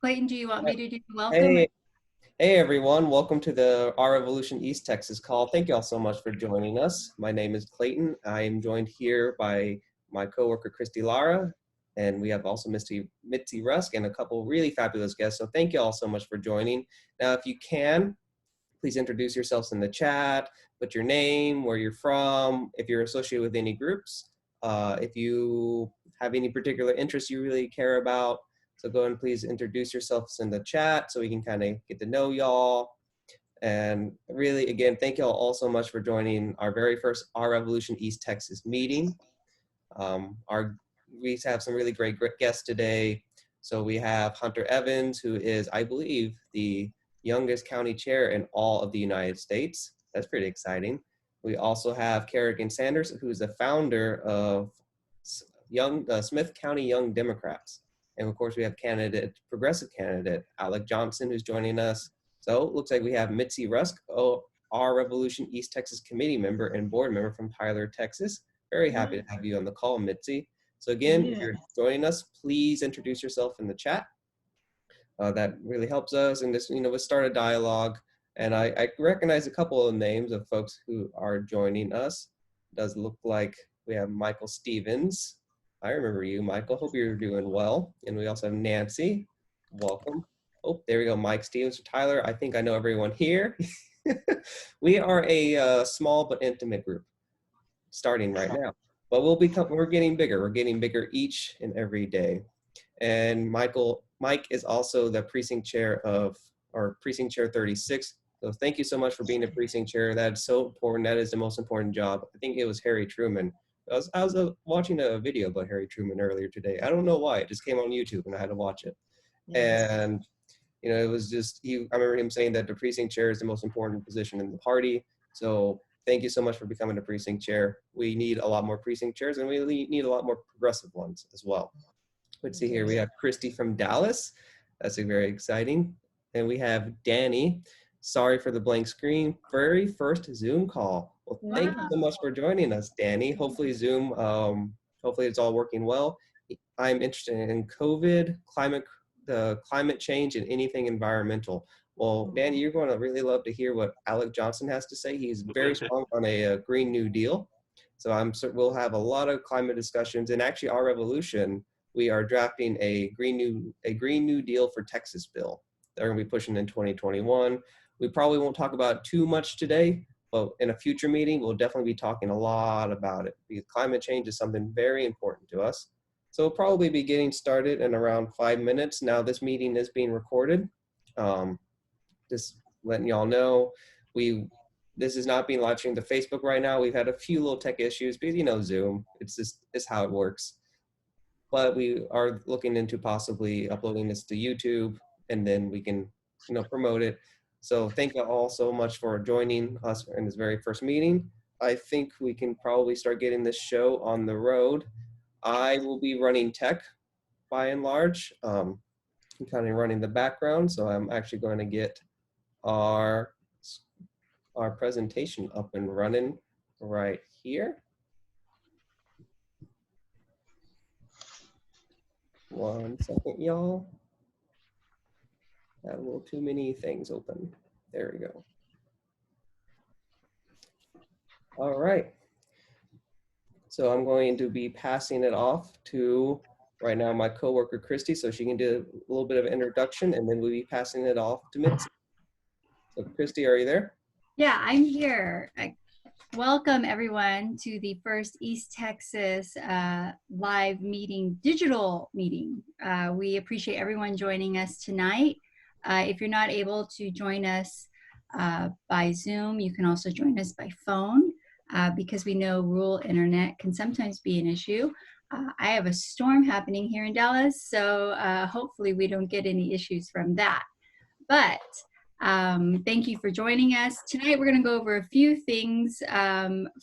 Clayton, do you want me to do the welcome? Hey, hey everyone. Welcome to the Our Revolution East Texas call. Thank you all so much for joining us. My name is Clayton. I am joined here by my coworker, Christy Lara, and we have also Mitzi Rusk and a couple really fabulous guests. So thank you all so much for joining. Now, if you can, please introduce yourselves in the chat, put your name, where you're from, if you're associated with any groups, if you have any particular interests you really care about. So go and please introduce yourselves in the chat so we can kind of get to know y'all. And really, again, thank y'all all so much for joining our very first Our Revolution East Texas meeting. We have some really great guests today. So we have Hunter Evans, who is, I believe, the youngest county chair in all of the United States. That's pretty exciting. We also have Kerrigan Sanders, who is the founder of Smith County Young Democrats. And of course, we have progressive candidate, Alec Johnson, who's joining us. So it looks like we have Mitzi Rusk, Our Revolution East Texas committee member and board member from Tyler, Texas. Very happy to have you on the call, Mitzi. So again, if you're joining us, please introduce yourself in the chat. That really helps us, and this, we'll start a dialogue. And I recognize a couple of names of folks who are joining us. It does look like we have Michael Stevens. I remember you, Michael. Hope you're doing well. And we also have Nancy. Welcome. Oh, there we go. Mike Stevens, Tyler. I think I know everyone here. We are a small but intimate group, starting right now. But we're getting bigger. We're getting bigger each and every day. And Mike is also the precinct chair precinct chair 36. So thank you so much for being the precinct chair. That's so important. That is the most important job. I think it was Harry Truman. I was watching a video about Harry Truman earlier today. I don't know why. It just came on YouTube and I had to watch it. Yes. And it was just, I remember him saying that the precinct chair is the most important position in the party. So thank you so much for becoming the precinct chair. We need a lot more precinct chairs, and we need a lot more progressive ones as well. Let's see here. We have Christy from Dallas. That's very exciting. And we have Danny. Sorry for the blank screen. Very first Zoom call. Well, thank you so much for joining us, Danny. Hopefully Zoom, hopefully it's all working well. I'm interested in COVID, climate change, and anything environmental. Well, Danny, you're going to really love to hear what Alec Johnson has to say. He's very strong on a Green New Deal. So I'm certain we'll have a lot of climate discussions. And actually, Our Revolution, we are drafting a Green New Deal for Texas bill. They're going to be pushing in 2021. We probably won't talk about too much today, but in a future meeting, we'll definitely be talking a lot about it, because climate change is something very important to us. So we'll probably be getting started in around 5 minutes. Now this meeting is being recorded. Just letting y'all know, this is not being live streamed to Facebook right now. We've had a few little tech issues because Zoom, it's how it works. But we are looking into possibly uploading this to YouTube, and then we can promote it. So thank you all so much for joining us in this very first meeting. I think we can probably start getting this show on the road. I will be running tech by and large. I'm kind of running the background, so I'm actually going to get our presentation up and running right here. One second, y'all. Had a little too many things open. There we go. All right. So I'm going to be passing it off to right now my coworker Christy, so she can do a little bit of introduction, and then we'll be passing it off to Mitzi. So Christy, are you there? Yeah, I'm here. Welcome everyone to the first East Texas live meeting, digital meeting. We appreciate everyone joining us tonight. If you're not able to join us by Zoom, you can also join us by phone because we know rural internet can sometimes be an issue. I have a storm happening here in Dallas, so hopefully we don't get any issues from that. But thank you for joining us. Tonight we're going to go over a few things.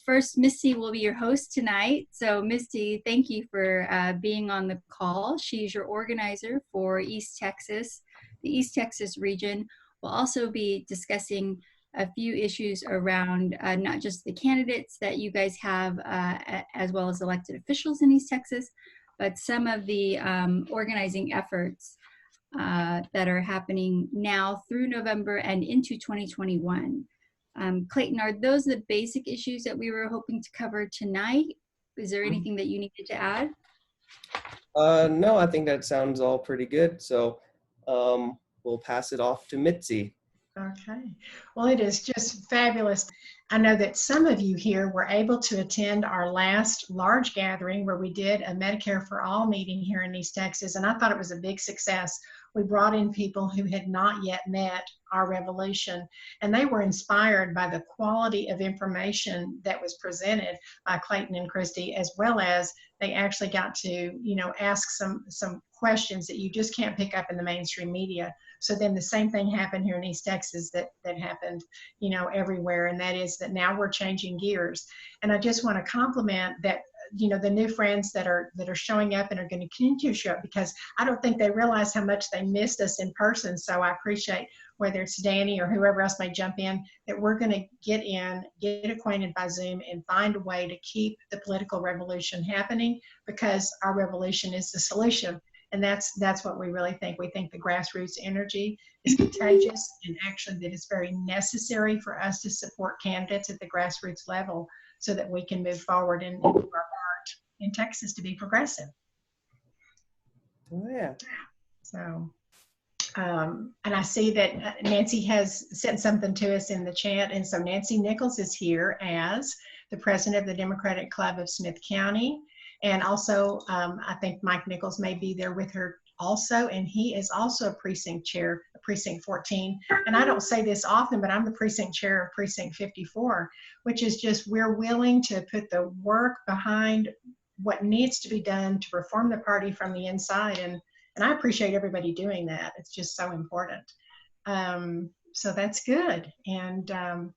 First, Misty will be your host tonight. So Misty, thank you for being on the call. She's your organizer for East Texas. The East Texas region will also be discussing a few issues around not just the candidates that you guys have as well as elected officials in East Texas, but some of the organizing efforts that are happening now through November and into 2021. Clayton, are those the basic issues that we were hoping to cover tonight? Is there anything that you needed to add? No, I think that sounds all pretty good. So we'll pass it off to Mitzi. Okay. Well, it is just fabulous. I know that some of you here were able to attend our last large gathering where we did a Medicare for All meeting here in East Texas, and I thought it was a big success. We brought in people who had not yet met our revolution, and they were inspired by the quality of information that was presented by Clayton and Christy, as well as they actually got to, ask some questions that you just can't pick up in the mainstream media. So then the same thing happened here in East Texas that happened, everywhere. And that is that now we're changing gears. And I just want to compliment that, the new friends that are showing up and are going to continue to show up, because I don't think they realize how much they missed us in person. So I appreciate, whether it's Danny or whoever else may jump in, that we're going to get acquainted by Zoom and find a way to keep the political revolution happening, because our revolution is the solution. And that's what we really think. We think the grassroots energy is contagious, and actually that it's very necessary for us to support candidates at the grassroots level so that we can move forward and do our part in Texas to be progressive. Oh, yeah. So, and I see that Nancy has sent something to us in the chat. And so Nancy Nichols is here as the president of the Democratic Club of Smith County. And also, I think Mike Nichols may be there with her also, and he is also a precinct chair of Precinct 14. And I don't say this often, but I'm the precinct chair of Precinct 54, which is just, we're willing to put the work behind what needs to be done to reform the party from the inside. And I appreciate everybody doing that. It's just so important. So that's good. And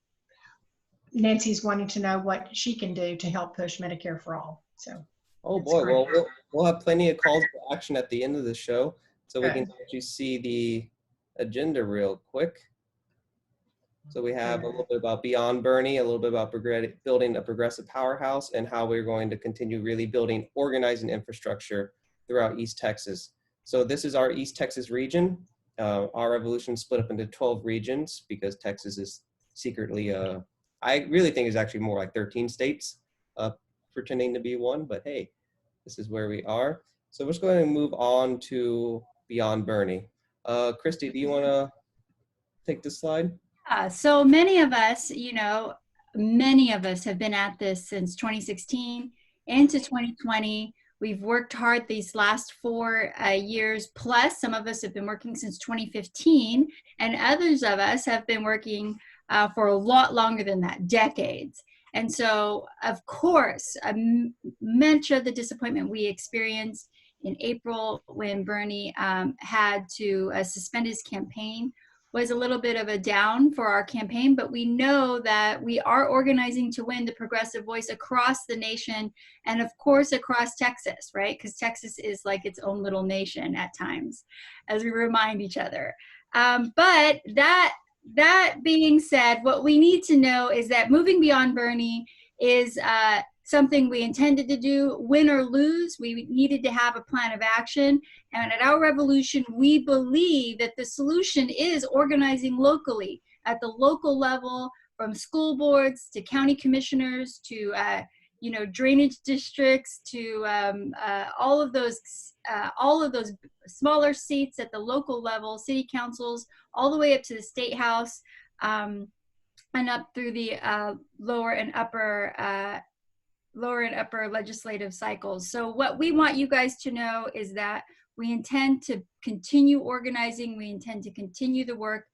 Nancy's wanting to know what she can do to help push Medicare for All. So. Oh boy, well, we'll have plenty of calls for action at the end of the show, so we can actually see the agenda real quick. So we have a little bit about Beyond Bernie, a little bit about building a progressive powerhouse, and how we're going to continue really building organizing infrastructure throughout East Texas. So this is our East Texas region. Our revolution split up into 12 regions because Texas is secretly, I really think it's actually more like 13 states pretending to be one, but hey, this is where we are. So let's go ahead and move on to Beyond Bernie. Christy, do you want to take this slide? So many of us, many of us have been at this since 2016 into 2020. We've worked hard these last 4 years, plus some of us have been working since 2015, and others of us have been working for a lot longer than that, decades. And so, of course, much of the disappointment we experienced in April when Bernie had to suspend his campaign was a little bit of a down for our campaign, but we know that we are organizing to win the progressive voice across the nation and, of course, across Texas, right? Because Texas is like its own little nation at times, as we remind each other. But that being said, what we need to know is that moving beyond Bernie is something we intended to do, win or lose. We needed to have a plan of action. And at our revolution, we believe that the solution is organizing locally at the local level, from school boards to county commissioners to drainage districts to all of those smaller seats at the local level, city councils, all the way up to the state house, and up through the lower and upper legislative cycles. So what we want you guys to know is that we intend to continue organizing. We intend to continue the work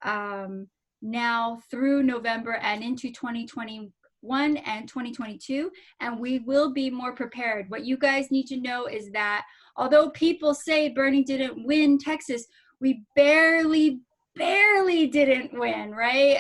now through November and into 2021 and 2022, and we will be more prepared. What you guys need to know is that although people say Bernie didn't win Texas, we barely didn't win, right?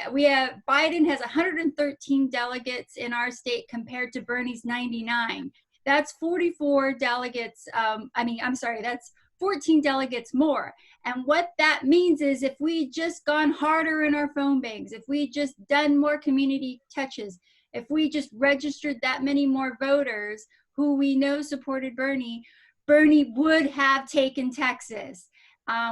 Biden has 113 delegates in our state compared to Bernie's 99. That's 44 delegates. That's 14 delegates more. And what that means is if we just gone harder in our phone banks, if we just done more community touches, if we just registered that many more voters who we know supported Bernie would have taken Texas.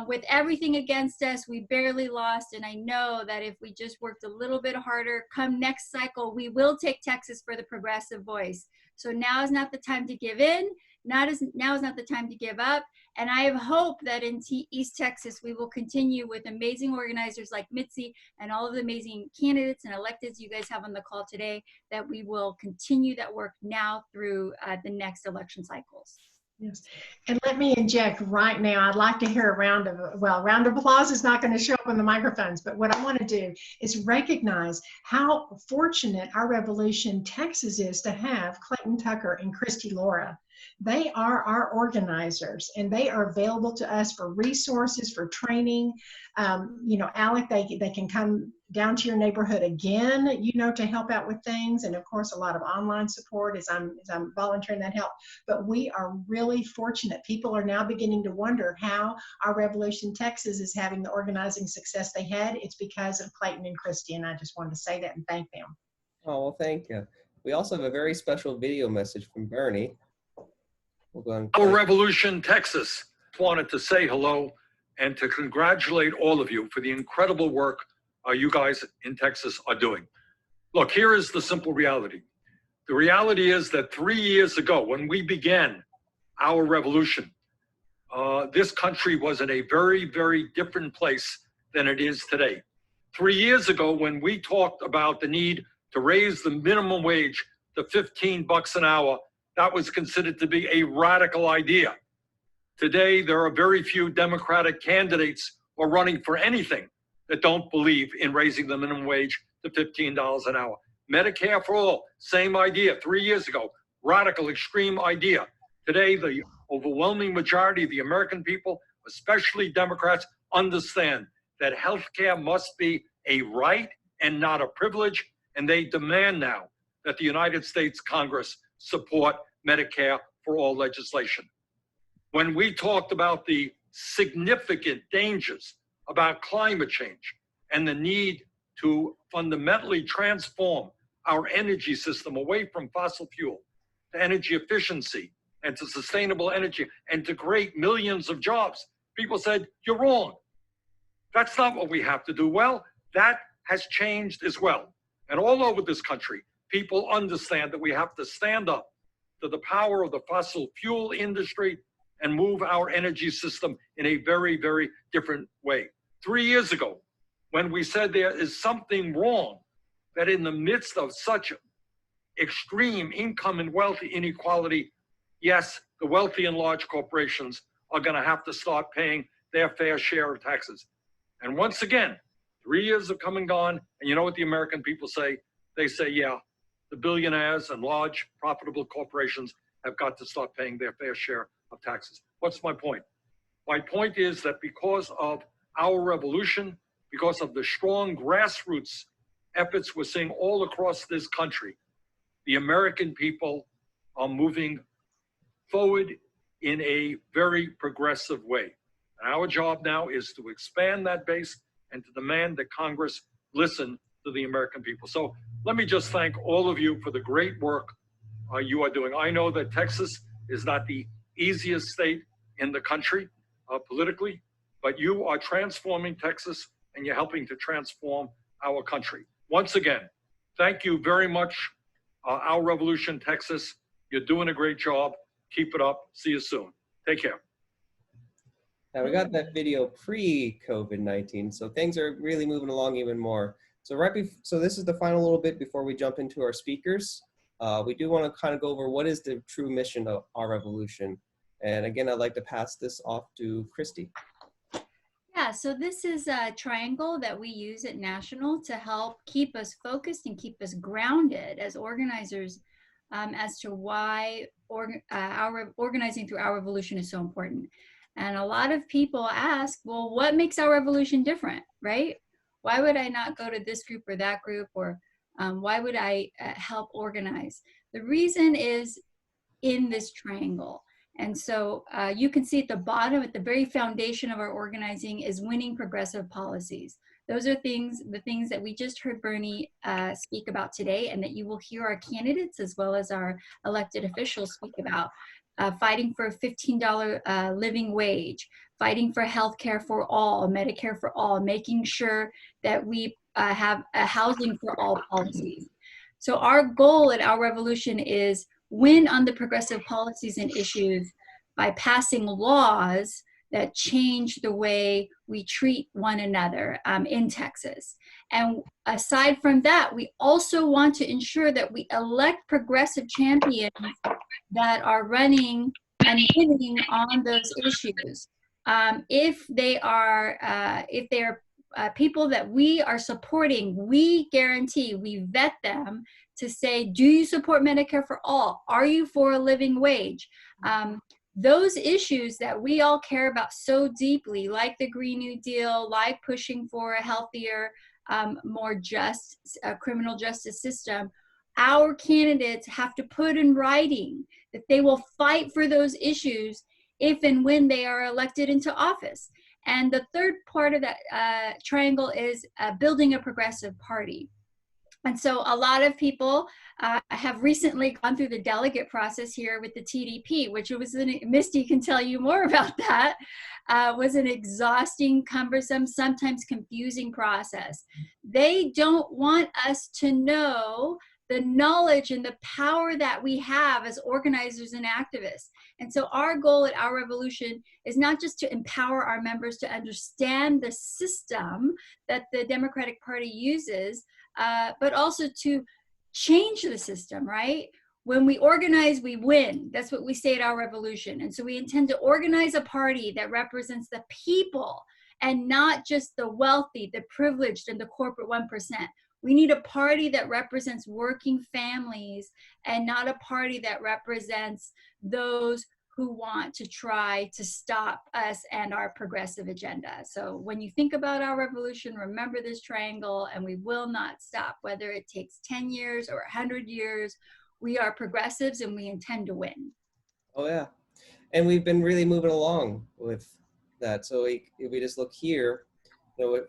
With everything against us, we barely lost. And I know that if we just worked a little bit harder, come next cycle, we will take Texas for the progressive voice. So now is not the time to give in. Now is not the time to give up. And I have hope that in East Texas, we will continue with amazing organizers like Mitzi and all of the amazing candidates and electeds you guys have on the call today, that we will continue that work now through the next election cycles. Yes. And let me inject right now. I'd like to hear a round of applause is not going to show up on the microphones, but what I want to do is recognize how fortunate our Revolution Texas is to have Clayton Tucker and Christy Laura. They are our organizers, and they are available to us for resources, for training. Alec, they can come down to your neighborhood again, to help out with things. And of course, a lot of online support as I'm volunteering that help. But we are really fortunate. People are now beginning to wonder how our Revolution Texas is having the organizing success they had. It's because of Clayton and Christy, and I just wanted to say that and thank them. Oh, well, thank you. We also have a very special video message from Bernie. We'll go and Our Revolution Texas wanted to say hello and to congratulate all of you for the incredible work you guys in Texas are doing. Look, here is the simple reality. The reality is that 3 years ago, when we began our revolution, this country was in a very, very different place than it is today. 3 years ago, when we talked about the need to raise the minimum wage to $15 an hour, that was considered to be a radical idea. Today, there are very few Democratic candidates or running for anything that don't believe in raising the minimum wage to $15 an hour. Medicare for all, same idea 3 years ago, radical, extreme idea. Today, the overwhelming majority of the American people, especially Democrats, understand that healthcare must be a right and not a privilege, and they demand now that the United States Congress support Medicare for all legislation. When we talked about the significant dangers about climate change and the need to fundamentally transform our energy system away from fossil fuel to energy efficiency and to sustainable energy and to create millions of jobs, people said, you're wrong. That's not what we have to do. Well, that has changed as well. And all over this country, people understand that we have to stand up to the power of the fossil fuel industry and move our energy system in a very, very different way. 3 years ago, when we said there is something wrong, that in the midst of such extreme income and wealth inequality, yes, the wealthy and large corporations are going to have to start paying their fair share of taxes. And once again, 3 years have come and gone, and you know what the American people say? They say, yeah, the billionaires and large profitable corporations have got to start paying their fair share of taxes. What's my point? My point is that because of our revolution, because of the strong grassroots efforts we're seeing all across this country, the American people are moving forward in a very progressive way. And our job now is to expand that base and to demand that Congress listen to the American people. So let me just thank all of you for the great work you are doing. I know that Texas is not the easiest state in the country politically, but you are transforming Texas and you're helping to transform our country. Once again, thank you very much, Our Revolution Texas. You're doing a great job. Keep it up. See you soon. Take care. Now we got that video pre-COVID-19, so things are really moving along even more. So this is the final little bit before we jump into our speakers. We do want to kind of go over what is the true mission of Our Revolution. And again, I'd like to pass this off to Christy. Yeah, so this is a triangle that we use at National to help keep us focused and keep us grounded as organizers as to why our organizing through Our Revolution is so important. And a lot of people ask, well, what makes Our Revolution different, right? Why would I not go to this group or that group, or why would I help organize? The reason is in this triangle. And so you can see at the bottom, at the very foundation of our organizing is winning progressive policies. Those are the things that we just heard Bernie speak about today, and that you will hear our candidates as well as our elected officials speak about. Fighting for a $15 living wage, fighting for health care for all, Medicare for all, making sure that we have a housing for all policies. So our goal at Our Revolution is win on the progressive policies and issues by passing laws that change the way we treat one another in Texas. And aside from that, we also want to ensure that we elect progressive champions that are running and winning on those issues. If they are people that we are supporting, we guarantee, we vet them to say, do you support Medicare for all? Are you for a living wage? Those issues that we all care about so deeply, like the Green New Deal, like pushing for a healthier, more just criminal justice system, our candidates have to put in writing that they will fight for those issues if and when they are elected into office. And the third part of that triangle is building a progressive party. And so a lot of people have recently gone through the delegate process here with the TDP, which was, Misty can tell you more about that, was an exhausting, cumbersome, sometimes confusing process. They don't want us to know the knowledge and the power that we have as organizers and activists. And so our goal at Our Revolution is not just to empower our members to understand the system that the Democratic Party uses, but also to change the system, right? When we organize, we win. That's what we say at Our Revolution. And so we intend to organize a party that represents the people and not just the wealthy, the privileged, and the corporate 1%. We need a party that represents working families and not a party that represents those who want to try to stop us and our progressive agenda. So when you think about Our Revolution, remember this triangle, and we will not stop, whether it takes 10 years or 100 years. We are progressives and we intend to win. Oh yeah, and we've been really moving along with that. So if we just look here,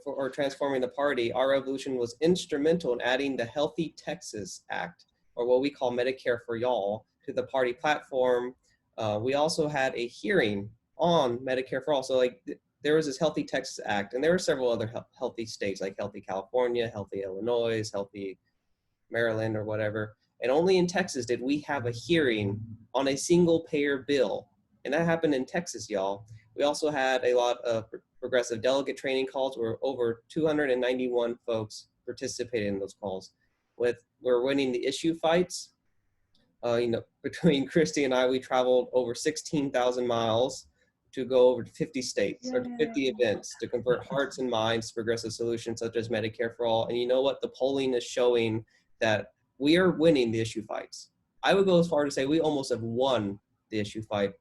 for transforming the party, Our Revolution was instrumental in adding the Healthy Texas Act, or what we call Medicare for Y'all, to the party platform. We also had a hearing on Medicare for All. So there was this Healthy Texas Act, and there were several other healthy states like Healthy California, Healthy Illinois, Healthy Maryland, or whatever. And only in Texas did we have a hearing on a single payer bill. And that happened in Texas, y'all. We also had a lot of progressive delegate training calls where over 291 folks participated in those calls. We're winning the issue fights. Between Christy and I, we traveled over 16,000 miles to go over to 50 states or 50 events to convert hearts and minds to progressive solutions such as Medicare for All. And you know what? The polling is showing that we are winning the issue fights. I would go as far to say we almost have won the issue fight.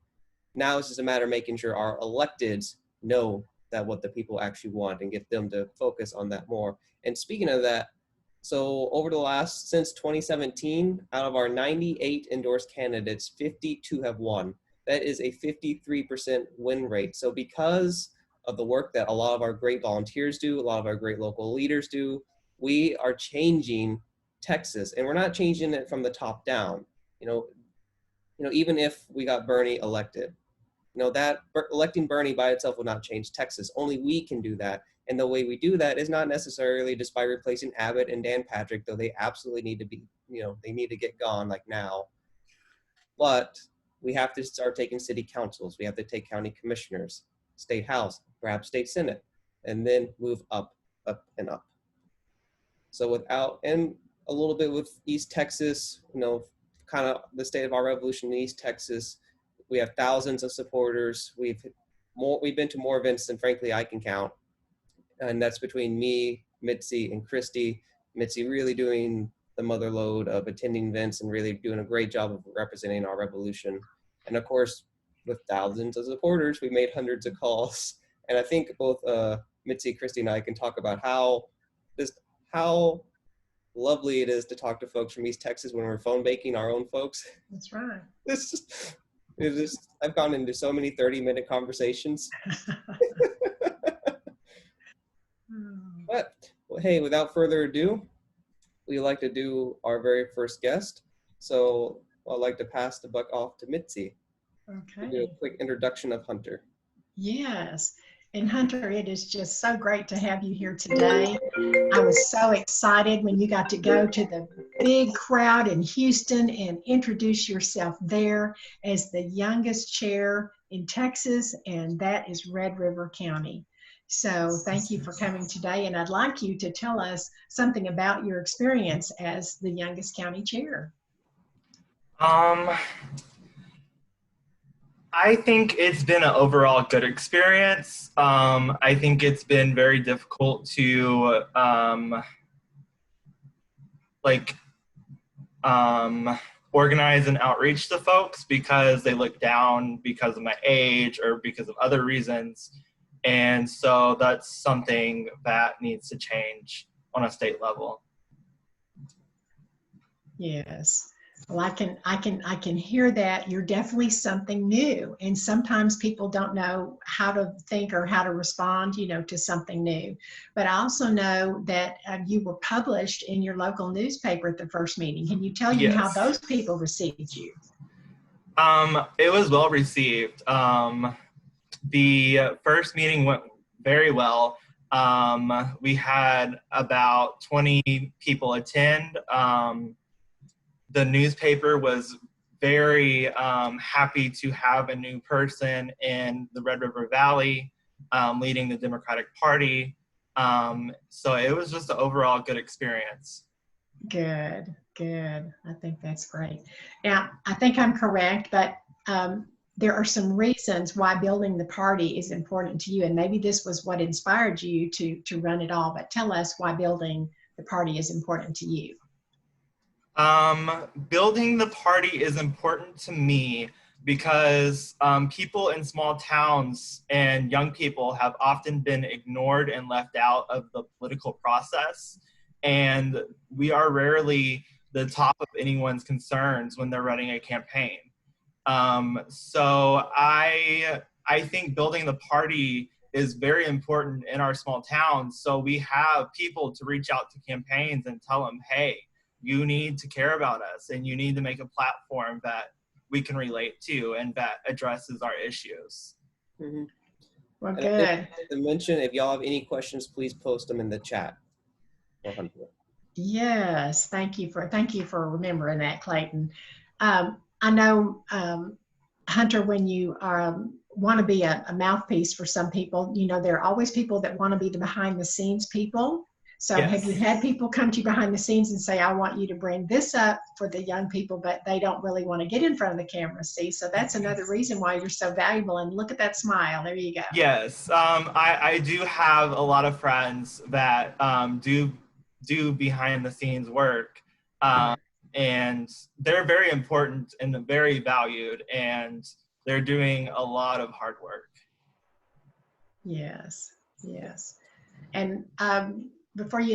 Now it's just a matter of making sure our electeds know that what the people actually want and get them to focus on that more. And speaking of that, so over since 2017, out of our 98 endorsed candidates, 52 have won. That is a 53% win rate. So because of the work that a lot of our great volunteers do, a lot of our great local leaders do, we are changing Texas, and we're not changing it from the top down. Even if we got Bernie elected, that electing Bernie by itself will not change Texas. Only we can do that. And the way we do that is not necessarily just by replacing Abbott and Dan Patrick, though they absolutely need to be, they need to get gone like now. But we have to start taking city councils. We have to take county commissioners, state house, perhaps state senate, and then move up, and up. So and a little bit with East Texas, kind of the state of Our Revolution in East Texas, we have thousands of supporters. We've been to more events than frankly I can count. And that's between me, Mitzi, and Christy. Mitzi really doing the mother load of attending events and really doing a great job of representing Our Revolution. And of course, with thousands of supporters, we made hundreds of calls. And I think both Mitzi, Christy, and I can talk about how lovely it is to talk to folks from East Texas when we're phone banking our own folks. That's right. I've gone into so many 30-minute conversations. But hey, without further ado, we'd like to do our very first guest. So I'd like to pass the buck off to Mitzi. Okay. To do a quick introduction of Hunter. Yes. And Hunter, it is just so great to have you here today. I was so excited when you got to go to the big crowd in Houston and introduce yourself there as the youngest chair in Texas, and that is Red River County. So thank you for coming today, and I'd like you to tell us something about your experience as the youngest county chair. I think it's been an overall good experience. I think it's been very difficult to organize and outreach to folks because they look down because of my age or because of other reasons. And so that's something that needs to change on a state level. Yes. Well, I can hear that. You're definitely something new. And sometimes people don't know how to think or how to respond, to something new. But I also know that you were published in your local newspaper at the first meeting. Can you tell you how those people received you? It was well received. The first meeting went very well. We had about 20 people attend. The newspaper was very happy to have a new person in the Red River Valley leading the Democratic Party. So it was just an overall good experience. Good. I think that's great. Now, I think I'm correct, but there are some reasons why building the party is important to you, and maybe this was what inspired you to run it all, but tell us why building the party is important to you. Building the party is important to me because people in small towns and young people have often been ignored and left out of the political process. And we are rarely the top of anyone's concerns when they're running a campaign. So I think building the party is very important in our small towns. So we have people to reach out to campaigns and tell them, hey, you need to care about us and you need to make a platform that we can relate to and that addresses our issues. Mm-hmm. Well, good. To mention, if y'all have any questions, please post them in the chat. Yes, thank you for remembering that, Clayton. I know, Hunter, when you want to be a mouthpiece for some people, there are always people that want to be the behind the scenes people. So Have you had people come to you behind the scenes and say, I want you to bring this up for the young people, but they don't really want to get in front of the camera, see? So that's another reason why you're so valuable. And look at that smile. There you go. Yes, I do have a lot of friends that do behind the scenes work. And they're very important and very valued, and they're doing a lot of hard work. Yes. And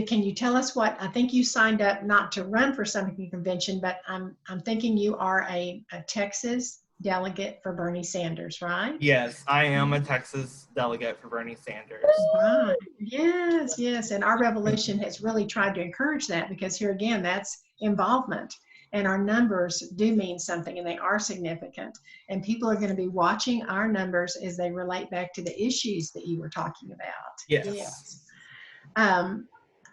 can you tell us what, I think you signed up not to run for Summit Convention, but I'm thinking you are a Texas delegate for Bernie Sanders, right? Yes, I am a Texas delegate for Bernie Sanders. Right. Yes. And our revolution has really tried to encourage that, because here again, that's involvement. And our numbers do mean something, and they are significant. And people are going to be watching our numbers as they relate back to the issues that you were talking about. Yes.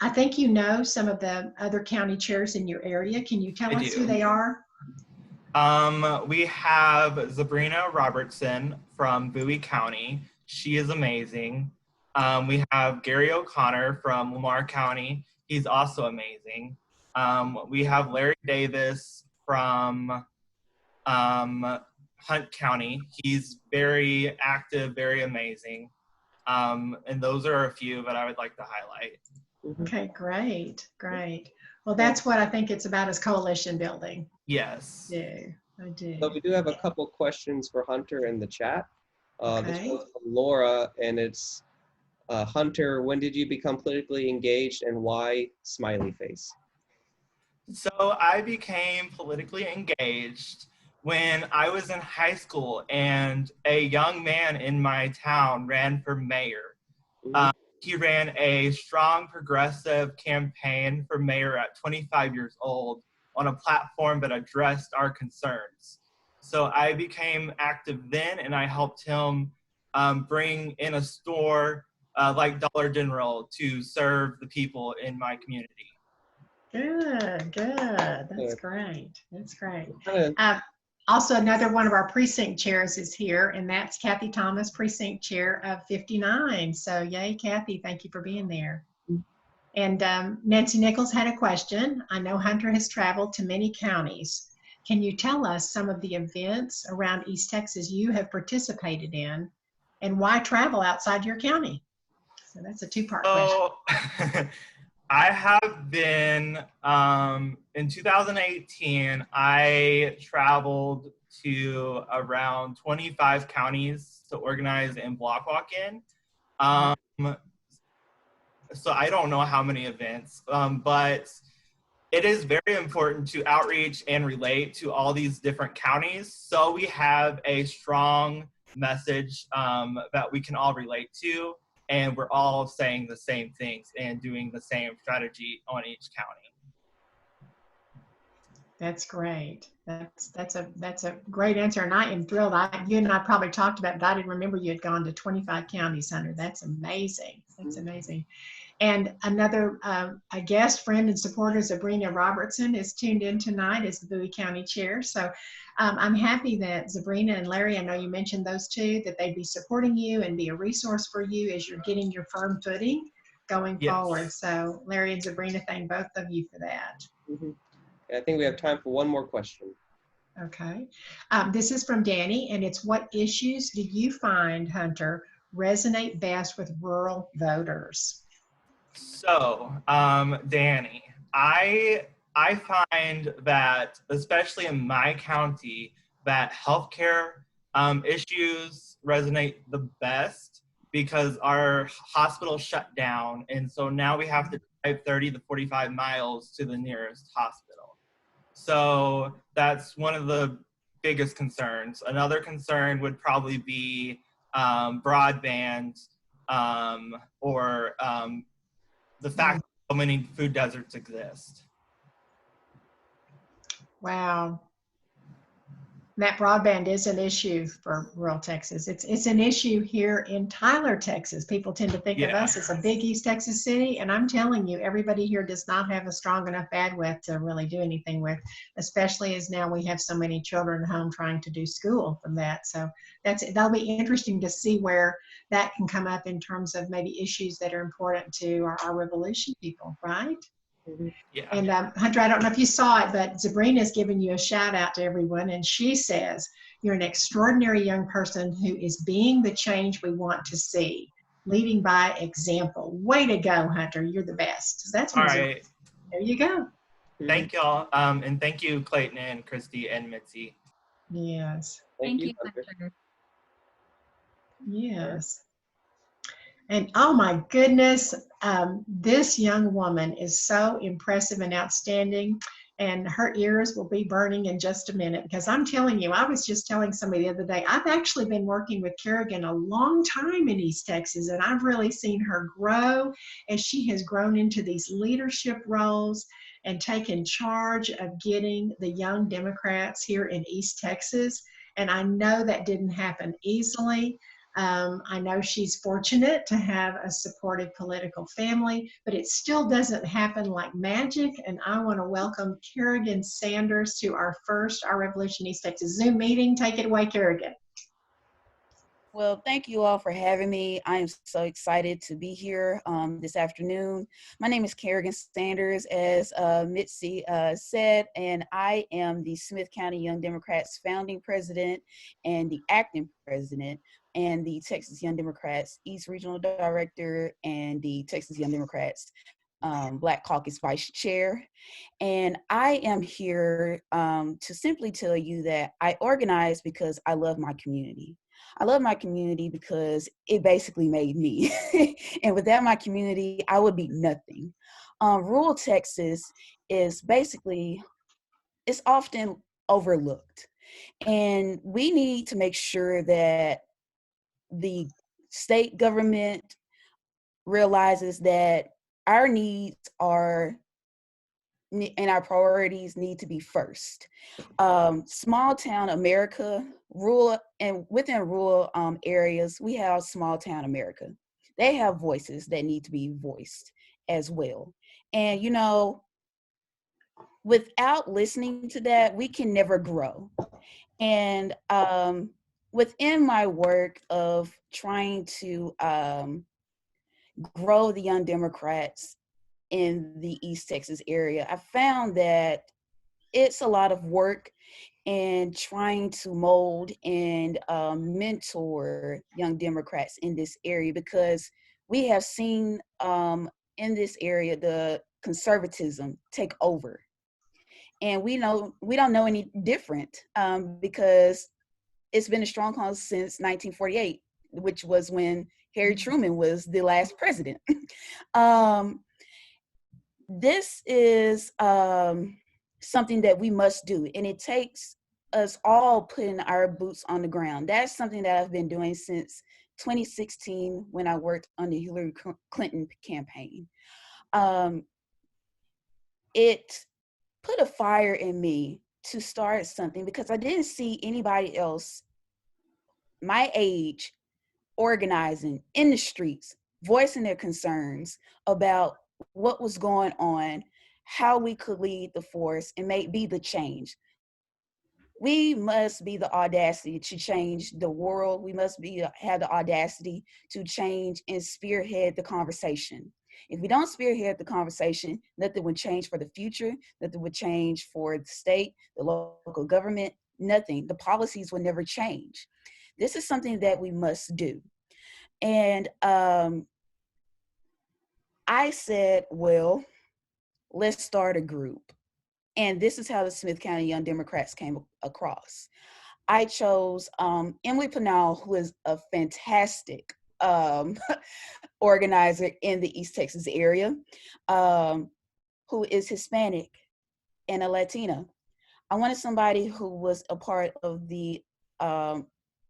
I think you know some of the other county chairs in your area. Can you tell us who they are? We have Zabrina Robertson from Bowie County. She is amazing. We have Gary O'Connor from Lamar County. He's also amazing. We have Larry Davis from Hunt County. He's very active, very amazing. And those are a few that I would like to highlight. Okay, great. Well, that's what I think it's about, is coalition building. Yes. Yeah, I do. So we do have a couple questions for Hunter in the chat. Okay. This one's from Laura, and it's, Hunter, when did you become politically engaged and why smiley face? So I became politically engaged when I was in high school, and a young man in my town ran for mayor. He ran a strong progressive campaign for mayor at 25 years old on a platform that addressed our concerns. So I became active then, and I helped him bring in a store like Dollar General to serve the people in my community. Good, good. That's Good. great. That's great. Kind of Also, another one of our precinct chairs is here, and that's Kathy Thomas, precinct chair of 59. So yay, Kathy, thank you for being there. And Nancy Nichols had a question. I know Hunter has traveled to many counties. Can you tell us some of the events around East Texas you have participated in, and why travel outside your county? So that's a two-part question. So I have been, in 2018, I traveled to around 25 counties to organize and block walk in. So I don't know how many events, but it is very important to outreach and relate to all these different counties. So we have a strong message that we can all relate to, and we're all saying the same things and doing the same strategy on each county. That's great. That's a great answer, and I am thrilled. You and I probably talked about it, but I didn't remember you had gone to 25 counties, Hunter. That's amazing. That's amazing. And another a guest, friend, and supporter, Sabrina Robertson, is tuned in tonight as the Bowie County Chair. So I'm happy that Sabrina and Larry, I know you mentioned those two, that they'd be supporting you and be a resource for you as you're getting your firm footing going forward. So Larry and Sabrina, thank both of you for that. Mm-hmm. I think we have time for one more question. Okay. This is from Danny, and it's, what issues do you find, Hunter, resonate best with rural voters? So, Danny, I find that, especially in my county, that healthcare issues resonate the best because our hospital shut down, and so now we have to drive 30 to 45 miles to the nearest hospital. So that's one of the biggest concerns. Another concern would probably be broadband or the fact that so many food deserts exist. Wow. That broadband is an issue for rural Texas. It's an issue here in Tyler, Texas. People tend to think of us as a big East Texas city, and I'm telling you, everybody here does not have a strong enough bandwidth to really do anything with, especially as now we have so many children at home trying to do school from that. So that'll be interesting to see where that can come up in terms of maybe issues that are important to our Revolution people, right? Yeah. And Hunter, I don't know if you saw it, but Sabrina's giving you a shout out to everyone, and she says, you're an extraordinary young person who is being the change we want to see, leading by example. Way to go, Hunter. You're the best. So that's all right. There you go. Thank y'all. And thank you, Clayton and Christy and Mitzi. Yes. Thank you, Hunter. Hunter. Yes. And oh my goodness, this young woman is so impressive and outstanding, and her ears will be burning in just a minute, because I'm telling you, I was just telling somebody the other day, I've actually been working with Kerrigan a long time in East Texas, and I've really seen her grow as she has grown into these leadership roles and taken charge of getting the young Democrats here in East Texas. And I know that didn't happen easily. I know she's fortunate to have a supportive political family, but it still doesn't happen like magic. And I want to welcome Kerrigan Sanders to our Revolution East Texas Zoom meeting. Take it away, Kerrigan. Well, thank you all for having me. I am so excited to be here this afternoon. My name is Kerrigan Sanders, as Mitzi said, and I am the Smith County Young Democrats founding president and the acting president, and the Texas Young Democrats East Regional Director, and the Texas Young Democrats Black Caucus Vice Chair. And I am here to simply tell you that I organize because I love my community. I love my community because it basically made me. And without my community, I would be nothing. Rural Texas is basically, it's often overlooked. And we need to make sure that the state government realizes that our needs are and our priorities need to be first. Small town America, rural, and within rural areas, we have small town America. They have voices that need to be voiced as well. And, you know, without listening to that, we can never grow. And within my work of trying to grow the Young Democrats in the East Texas area, I found that it's a lot of work in trying to mold and mentor Young Democrats in this area, because we have seen in this area the conservatism take over. And we don't know any different because it's been a stronghold since 1948, which was when Harry Truman was the last president. This is something that we must do, and it takes us all putting our boots on the ground. That's something that I've been doing since 2016 when I worked on the Hillary Clinton campaign. It put a fire in me to start something because I didn't see anybody else my age organizing in the streets, voicing their concerns about what was going on, how we could lead the force and be the change. We must be the audacity to change the world. We must have the audacity to change and spearhead the conversation. If we don't spearhead the conversation, nothing would change for the future, nothing would change for the state, the local government, nothing. The policies will never change. This is something that we must do. And I said, well, let's start a group. And this is how the Smith County Young Democrats came across. I chose Emily Pinal, who is a fantastic organizer in the East Texas area, who is Hispanic and a Latina. I wanted somebody who was a part of the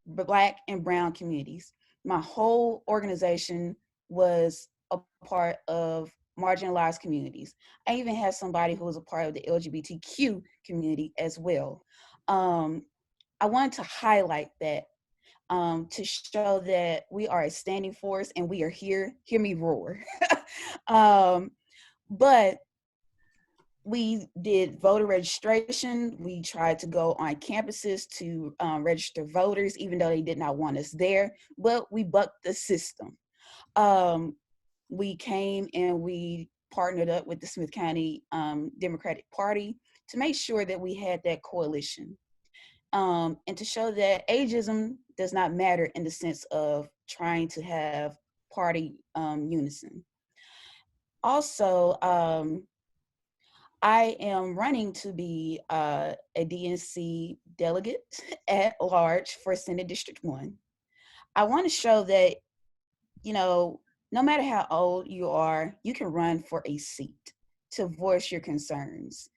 Black and Brown communities. My whole organization was a part of marginalized communities. I even had somebody who was a part of the LGBTQ community as well. I wanted to highlight that to show that we are a standing force and we are here. Hear me roar. But we did voter registration. We tried to go on campuses to register voters, even though they did not want us there, but we bucked the system. We came and we partnered up with the Smith County Democratic Party to make sure that we had that coalition and to show that ageism does not matter in the sense of trying to have party unison. Also, I am running to be a DNC delegate at large for Senate District 1. I want to show that, you know, no matter how old you are, you can run for a seat to voice your concerns.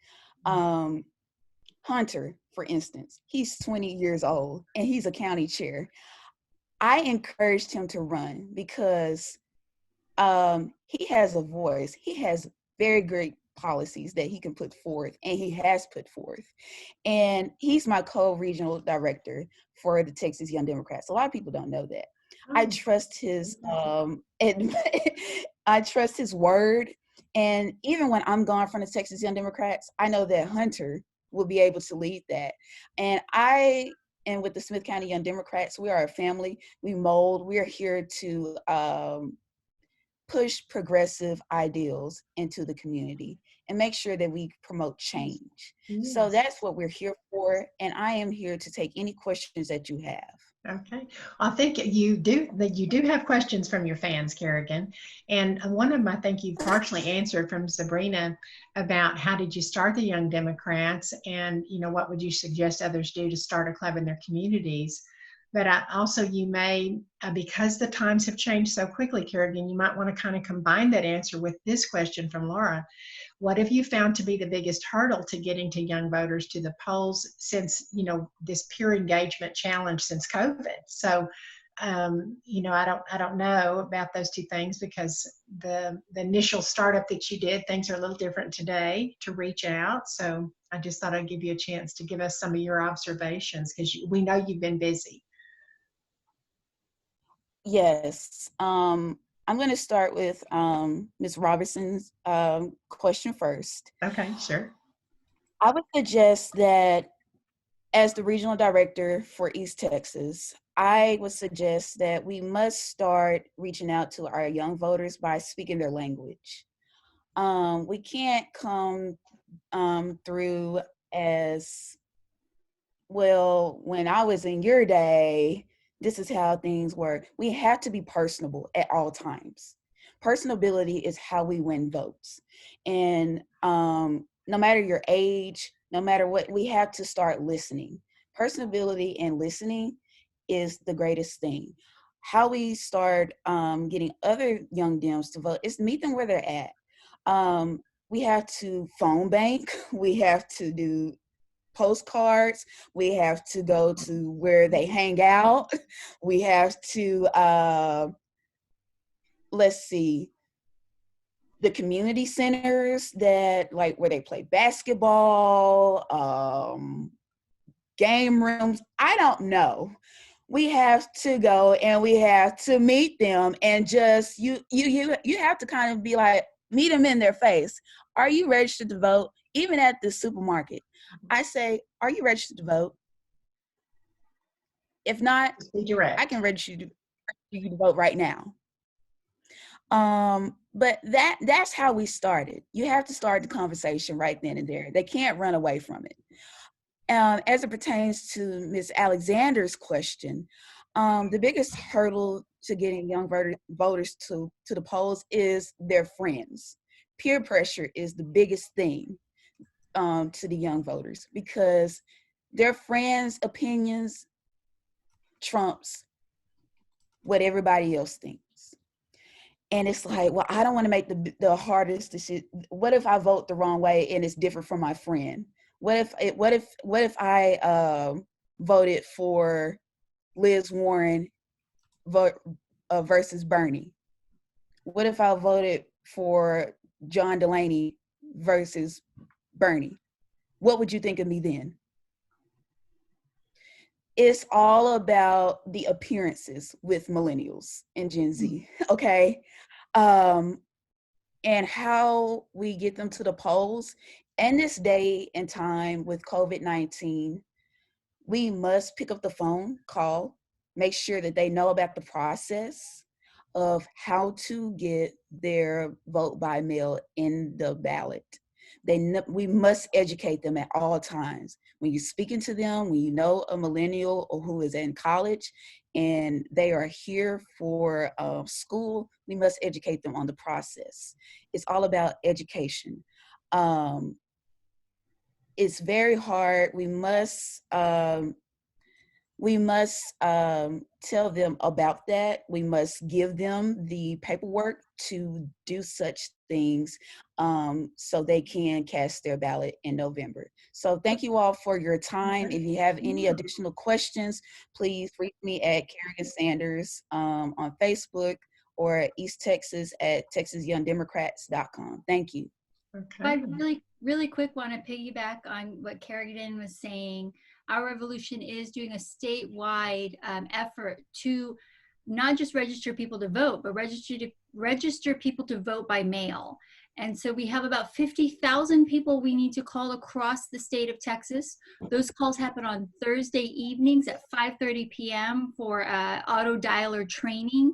Hunter, for instance, he's 20 years old and he's a county chair. I encouraged him to run because he has a voice. He has very great policies that he can put forth and he has put forth. And he's my co-regional director for the Texas Young Democrats. A lot of people don't know that. I trust his I trust his word. And even when I'm gone from the Texas Young Democrats, I know that Hunter will be able to lead that. And with the Smith County Young Democrats, we are a family. We mold. We are here to push progressive ideals into the community and make sure that we promote change. Yes. So that's what we're here for. And I am here to take any questions that you have. Okay. I think you do have questions from your fans, Kerrigan. And one of them I think you've partially answered from Sabrina about how did you start the Young Democrats and, you know, what would you suggest others do to start a club in their communities? But also you may, because the times have changed so quickly, Kerrigan, you might want to kind of combine that answer with this question from Laura. What have you found to be the biggest hurdle to getting to young voters to the polls since, you know, this peer engagement challenge since COVID? So I don't know about those two things because the initial startup that you did, things are a little different today to reach out. So I just thought I'd give you a chance to give us some of your observations because we know you've been busy. Yes. I'm going to start with Ms. Robertson's question first. Okay, sure. I would suggest that as the regional director for East Texas, I would suggest that we must start reaching out to our young voters by speaking their language. We can't come through as, well, when I was in your day, this is how things work. We have to be personable at all times. Personability is how we win votes. And no matter your age, no matter what, we have to start listening. Personability and listening is the greatest thing. How we start getting other young Dems to vote is meet them where they're at. We have to phone bank. We have to do postcards. We have to go to where they hang out. We have to, let's see, the community centers that like where they play basketball, game rooms. I don't know. We have to go and we have to meet them and just you have to kind of be like, meet them in their face. Are you registered to vote? Even at the supermarket, I say, are you registered to vote? If not, Be direct. I can register you to vote right now. But that's how we started. You have to start the conversation right then and there. They can't run away from it. As it pertains to Ms. Alexander's question, the biggest hurdle to getting young voters to the polls is their friends. Peer pressure is the biggest thing to the young voters because their friends' opinions trumps what everybody else thinks. And it's like, well, I don't want to make the hardest decision. What if I vote the wrong way and it's different from my friend? What if I voted for Liz Warren versus Bernie? What if I voted for John Delaney versus Bernie? What would you think of me then? It's all about the appearances with millennials and Gen Z, okay? And how we get them to the polls. And this day and time with COVID-19, we must pick up the phone, call, make sure that they know about the process of how to get their vote by mail in the ballot. We must educate them at all times. When you're speaking to them, when you know a millennial or who is in college and they are here for school, we must educate them on the process. It's all about education. It's very hard. We must tell them about that. We must give them the paperwork to do such things so they can cast their ballot in November. So thank you all for your time. If you have any additional questions, please reach me at Kerrigan Sanders on Facebook or East Texas at TexasYoungDemocrats.com. Thank you. Okay. I really quick want to piggyback on what Kerrigan was saying. Our revolution is doing a statewide effort to not just register people to vote, but register people to vote by mail. And so we have about 50,000 people we need to call across the state of Texas. Those calls happen on Thursday evenings at 5:30 p.m. for auto dialer training.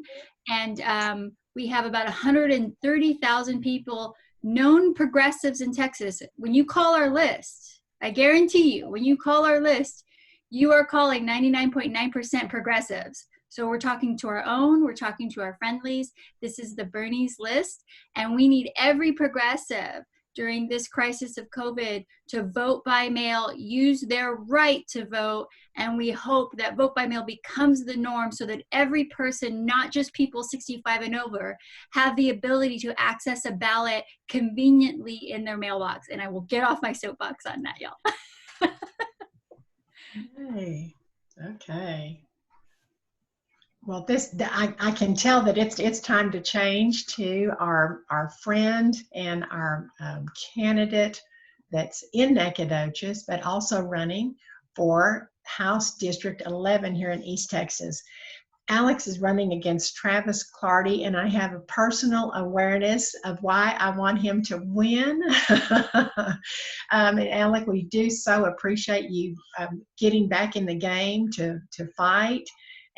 And we have about 130,000 people, known progressives in Texas. When you call our list, I guarantee you, when you call our list, you are calling 99.9% progressives. So we're talking to our own, we're talking to our friendlies. This is the Bernie's list, and we need every progressive during this crisis of COVID to vote by mail, use their right to vote, and we hope that vote by mail becomes the norm so that every person, not just people 65 and over, have the ability to access a ballot conveniently in their mailbox. And I will get off my soapbox on that, y'all. Hey, okay. Well, I can tell that it's time to change to our friend and our candidate that's in Nacogdoches, but also running for House District 11 here in East Texas. Alex is running against Travis Clardy, and I have a personal awareness of why I want him to win. And Alex, we do so appreciate you getting back in the game to fight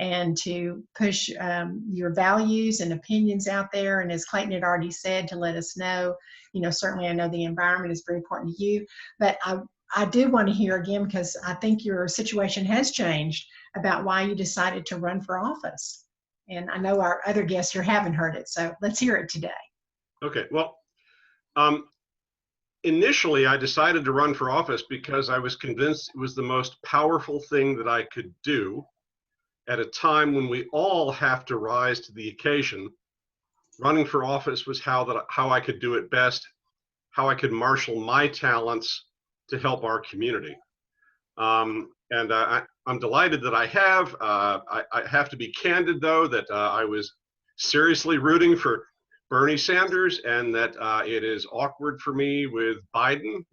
and to push your values and opinions out there. And as Clayton had already said, to let us know, certainly I know the environment is very important to you, but I do want to hear again, because I think your situation has changed, about why you decided to run for office. And I know our other guests here haven't heard it, so let's hear it today. Okay, well, initially I decided to run for office because I was convinced it was the most powerful thing that I could do at a time when we all have to rise to the occasion. Running for office was how I could do it best, how I could marshal my talents to help our community. I'm delighted that I have. I have to be candid, though, that I was seriously rooting for Bernie Sanders, and that it is awkward for me with Biden.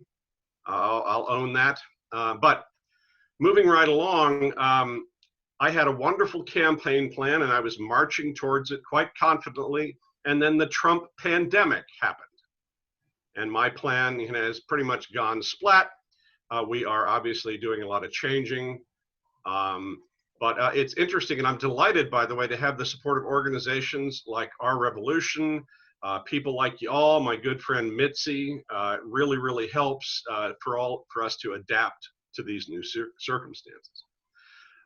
I'll own that. But moving right along, I had a wonderful campaign plan, and I was marching towards it quite confidently. And then the Trump pandemic happened, and my plan has pretty much gone splat. We are obviously doing a lot of changing, but it's interesting, and I'm delighted, by the way, to have the support of organizations like Our Revolution, people like y'all, my good friend Mitzi. Really, really helps for us to adapt to these new circumstances.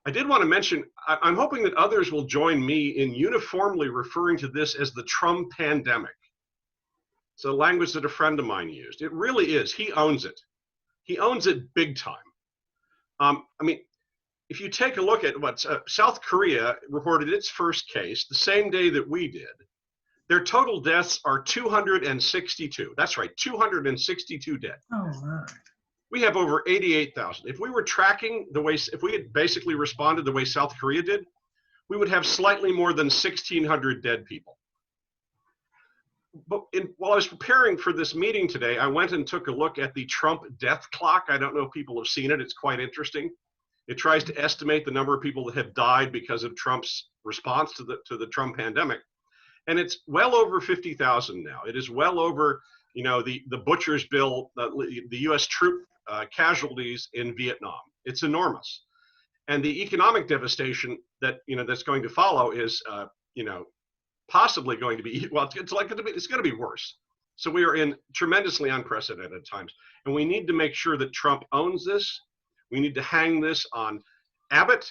I did want to mention, I'm hoping that others will join me in uniformly referring to this as the Trump pandemic. It's a language that a friend of mine used. It really is. He owns it. He owns it big time. I mean, if you take a look at what South Korea reported its first case the same day that we did, their total deaths are 262. That's right, 262 dead. Oh my. We have over 88,000. If we were tracking if we had basically responded the way South Korea did, we would have slightly more than 1,600 dead people. But while I was preparing for this meeting today, I went and took a look at the Trump death clock. I don't know if people have seen it. It's quite interesting. It tries to estimate the number of people that have died because of Trump's response to the Trump pandemic. And it's well over 50,000 now. It is well over, the butcher's bill, the U.S. troop casualties in Vietnam. It's enormous. And the economic devastation that, that's going to follow is, possibly going to be, well, it's going to be worse. So we are in tremendously unprecedented times. And we need to make sure that Trump owns this. We need to hang this on Abbott,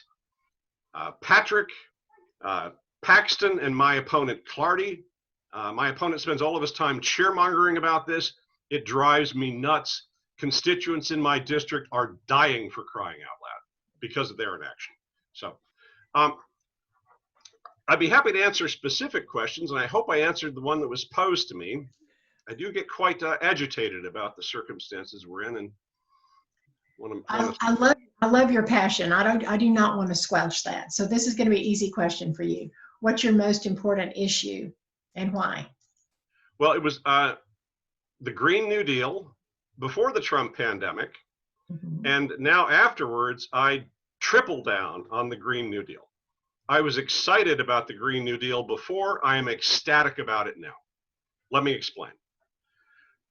Patrick, Paxton, and my opponent, Clardy. My opponent spends all of his time cheermongering about this. It drives me nuts. Constituents in my district are dying for crying out loud because of their inaction. So I'd be happy to answer specific questions, and I hope I answered the one that was posed to me. I do get quite agitated about the circumstances we're in, and I love your passion. I do not want to squelch that. So this is going to be an easy question for you. What's your most important issue, and why? Well, it was the Green New Deal before the Trump pandemic, and now afterwards, I tripled down on the Green New Deal. I was excited about the Green New Deal before. I am ecstatic about it now. Let me explain.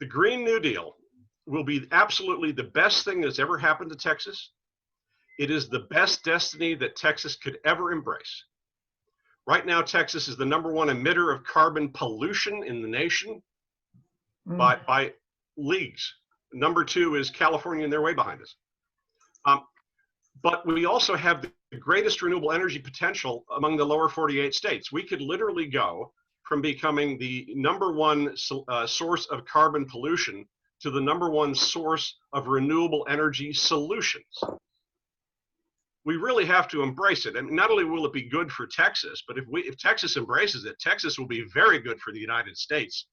The Green New Deal will be absolutely the best thing that's ever happened to Texas. It is the best destiny that Texas could ever embrace. Right now, Texas is the #1 emitter of carbon pollution in the nation by leagues. #2 is California, and they're way behind us. But we also have the greatest renewable energy potential among the lower 48 states. We could literally go from becoming the #1 source of carbon pollution to the #1 source of renewable energy solutions. We really have to embrace it. And not only will it be good for Texas, but if Texas embraces it, Texas will be very good for the United States.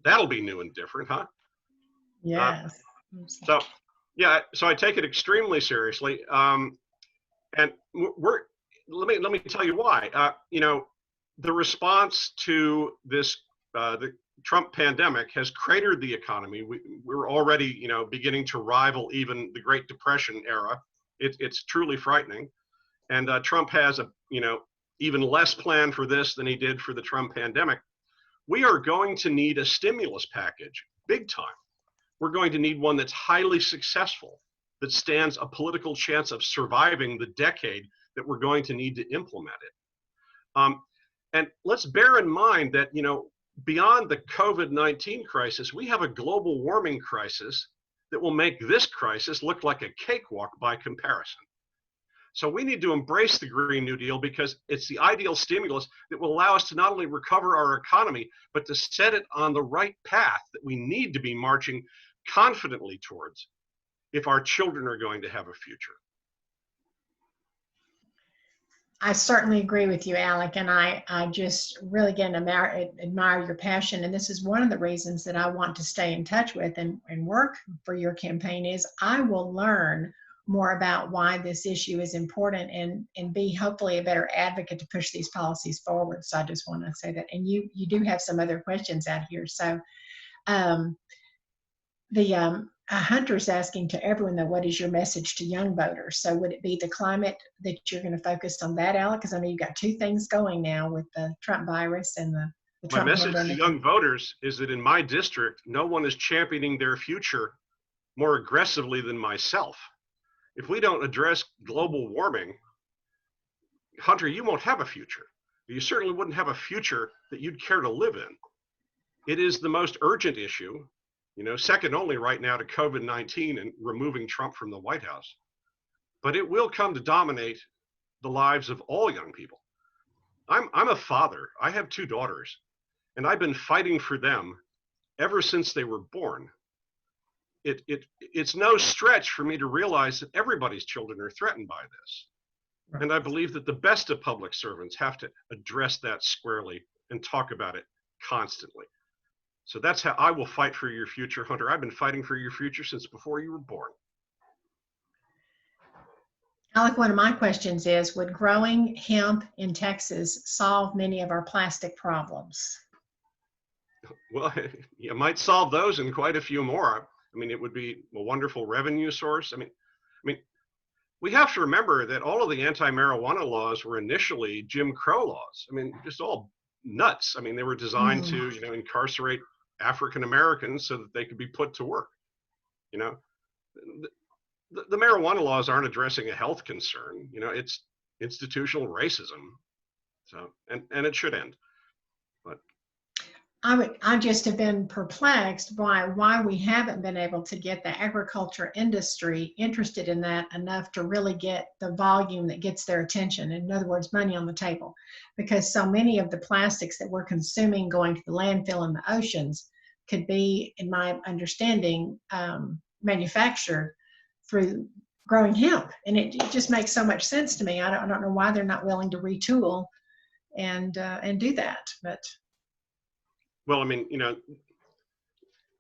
That'll be new and different, huh? Yes. So I take it extremely seriously. And let me tell you why. The response to this the Trump pandemic has cratered the economy. We're already beginning to rival even the Great Depression era. It's truly frightening, and Trump has a even less plan for this than he did for the Trump pandemic. We are going to need a stimulus package, big time. We're going to need one that's highly successful, that stands a political chance of surviving the decade that we're going to need to implement it. And let's bear in mind that, beyond the COVID-19 crisis, we have a global warming crisis that will make this crisis look like a cakewalk by comparison. So we need to embrace the Green New Deal because it's the ideal stimulus that will allow us to not only recover our economy, but to set it on the right path that we need to be marching confidently towards if our children are going to have a future. I certainly agree with you, Alec, and I just really, again, admire your passion. And this is one of the reasons that I want to stay in touch with and work for your campaign is I will learn more about why this issue is important and be hopefully a better advocate to push these policies forward. So I just want to say that. And you do have some other questions out here. So Hunter's asking to everyone, though, what is your message to young voters? So would it be the climate that you're going to focus on that, Alec? Because I know you've got two things going now with the Trump virus and the Trump pandemic. My message to young voters is that in my district, no one is championing their future more aggressively than myself. If we don't address global warming, Hunter, you won't have a future. You certainly wouldn't have a future that you'd care to live in. It is the most urgent issue, second only right now to COVID-19 and removing Trump from the White House. But it will come to dominate the lives of all young people. I'm a father. I have two daughters, and I've been fighting for them ever since they were born. It's no stretch for me to realize that everybody's children are threatened by this. Right. And I believe that the best of public servants have to address that squarely and talk about it constantly. So that's how I will fight for your future, Hunter. I've been fighting for your future since before you were born. Alec, one of my questions is, would growing hemp in Texas solve many of our plastic problems? Well, you might solve those and quite a few more. I mean, it would be a wonderful revenue source. I mean, we have to remember that all of the anti-marijuana laws were initially Jim Crow laws. I mean, just all nuts. I mean, they were designed to, incarcerate African Americans so that they could be put to work. The marijuana laws aren't addressing a health concern. It's institutional racism. So, and it should end. But I just have been perplexed by why we haven't been able to get the agriculture industry interested in that enough to really get the volume that gets their attention. In other words, money on the table. Because so many of the plastics that we're consuming going to the landfill in the oceans could be, in my understanding, manufactured through growing hemp. And it just makes so much sense to me. I don't know why they're not willing to retool and do that. But well, I mean,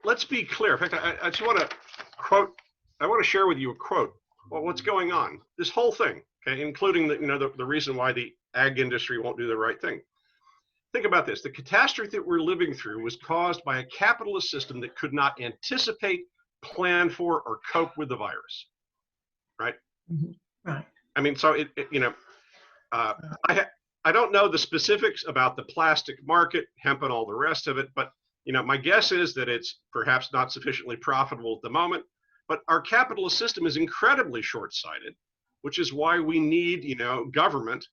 let's be clear. In fact, I just want to quote, I want to share with you a quote. Well, what's going on? This whole thing, okay, including the reason why the ag industry won't do the right thing. Think about this. The catastrophe that we're living through was caused by a capitalist system that could not anticipate, plan for, or cope with the virus, right? Mm-hmm. Right. I mean, so I don't know the specifics about the plastic market, hemp, and all the rest of it, but my guess is that it's perhaps not sufficiently profitable at the moment. But our capitalist system is incredibly short-sighted, which is why we need, government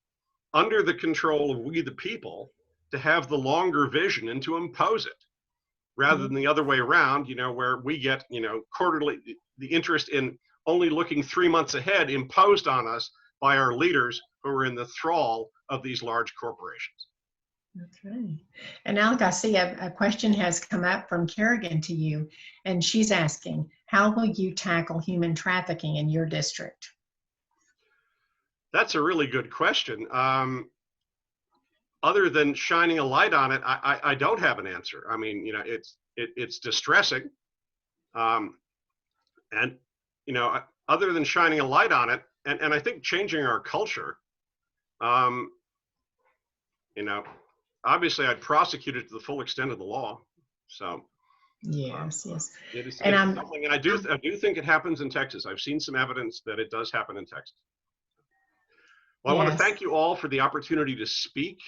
under the control of we the people to have the longer vision and to impose it, rather than the other way around, where we get, quarterly the interest in only looking 3 months ahead imposed on us by our leaders who are in the thrall of these large corporations. Okay. And Alec, I see a question has come up from Kerrigan to you, and she's asking, how will you tackle human trafficking in your district? That's a really good question. Other than shining a light on it, I don't have an answer. I mean, it's distressing. Other than shining a light on it, and I think changing our culture, You know, obviously I'd prosecute it to the full extent of the law. So Yes, yes. it is, And it's I'm, something, and I do think it happens in Texas. I've seen some evidence that it does happen in Texas. Well, I want to yes. thank you all for the opportunity to speak.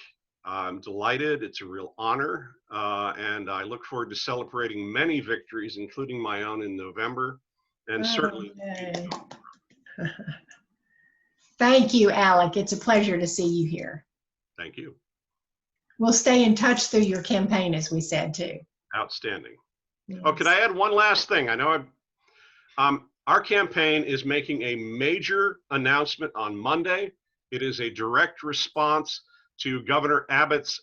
I'm delighted. It's a real honor. And I look forward to celebrating many victories, including my own in November. And certainly. Okay. Thank you, Alec. It's a pleasure to see you here. Thank you. We'll stay in touch through your campaign, as we said, too. Outstanding. Yes. Oh, could I add one last thing? I know our campaign is making a major announcement on Monday. It is a direct response to Governor Abbott's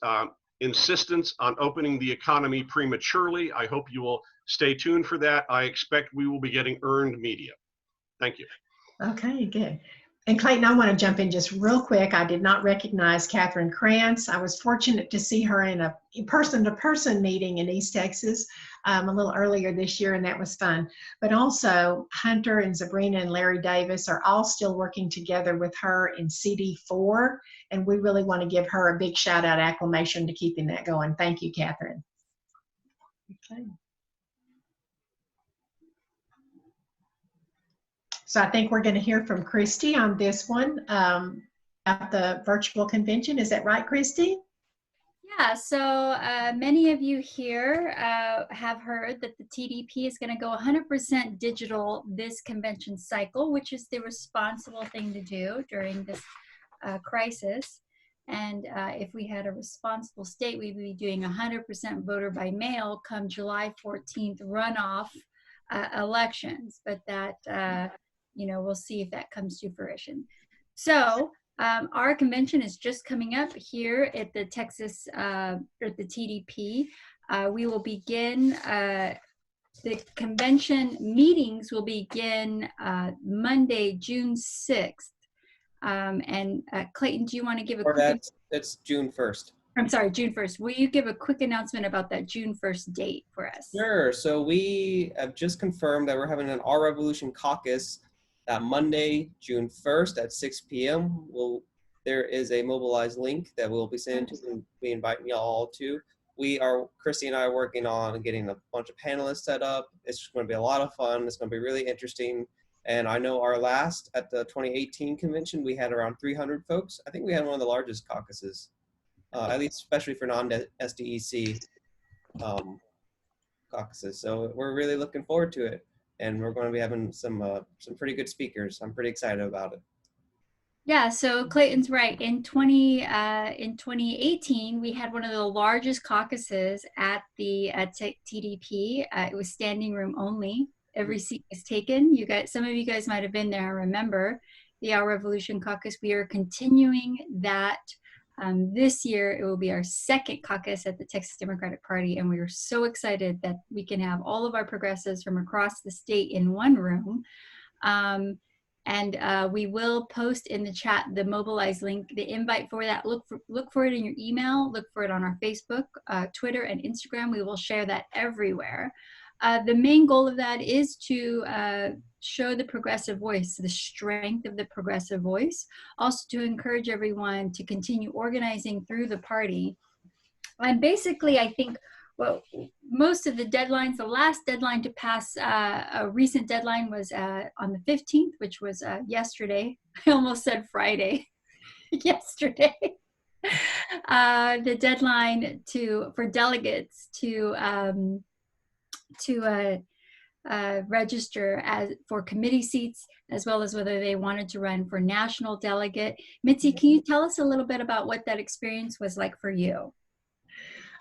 insistence on opening the economy prematurely. I hope you will stay tuned for that. I expect we will be getting earned media. Thank you. Okay, good. And Clayton, I want to jump in just real quick. I did not recognize Catherine Krantz. I was fortunate to see her in a person-to-person meeting in East Texas a little earlier this year, and that was fun. But also, Hunter and Sabrina and Larry Davis are all still working together with her in CD4, and we really want to give her a big shout-out, acclamation to keeping that going. Thank you, Catherine. Okay. So I think we're going to hear from Christy on this one about the virtual convention. Is that right, Christy? Yeah, so many of you here have heard that the TDP is going to go 100% digital this convention cycle, which is the responsible thing to do during this crisis. And if we had a responsible state, we'd be doing 100% voter by mail come July 14th runoff elections. But that, you know, we'll see if that comes to fruition. So our convention is just coming up here at the Texas, at the TDP. We will begin, the convention meetings will begin Monday, June 6th. And Clayton, do you want to give a quick? It's June 1st. I'm sorry, June 1st. Will you give a quick announcement about that June 1st date for us? Sure. So we have just confirmed that we're having an Our Revolution caucus that Monday, June 1st at 6 p.m. There is a mobilized link that we'll be sending to, we invite y'all all to. Christy and I are working on getting a bunch of panelists set up. It's just going to be a lot of fun. It's going to be really interesting. And I know our last, at the 2018 convention, we had around 300 folks. I think we had one of the largest caucuses, at least especially for non-SDEC caucuses. So we're really looking forward to it. And we're going to be having some pretty good speakers. I'm pretty excited about it. Yeah, so Clayton's right. In 2018, we had one of the largest caucuses at the TDP. It was standing room only. Every seat was taken. Some of you guys might have been there. I remember the Our Revolution caucus. We are continuing that. This year, it will be our second caucus at the Texas Democratic Party, and we are so excited that we can have all of our progressives from across the state in one room. We will post in the chat the mobilize link, the invite for that. Look for it in your email. Look for it on our Facebook, Twitter, and Instagram. We will share that everywhere. The main goal of that is to show the progressive voice, the strength of the progressive voice, also to encourage everyone to continue organizing through the party. And basically, I think, well, most of the deadlines, the last deadline to pass, a recent deadline was on the 15th, which was yesterday. I almost said Friday, yesterday. The deadline for delegates to register for committee seats, as well as whether they wanted to run for national delegate. Mitzi, can you tell us a little bit about what that experience was like for you?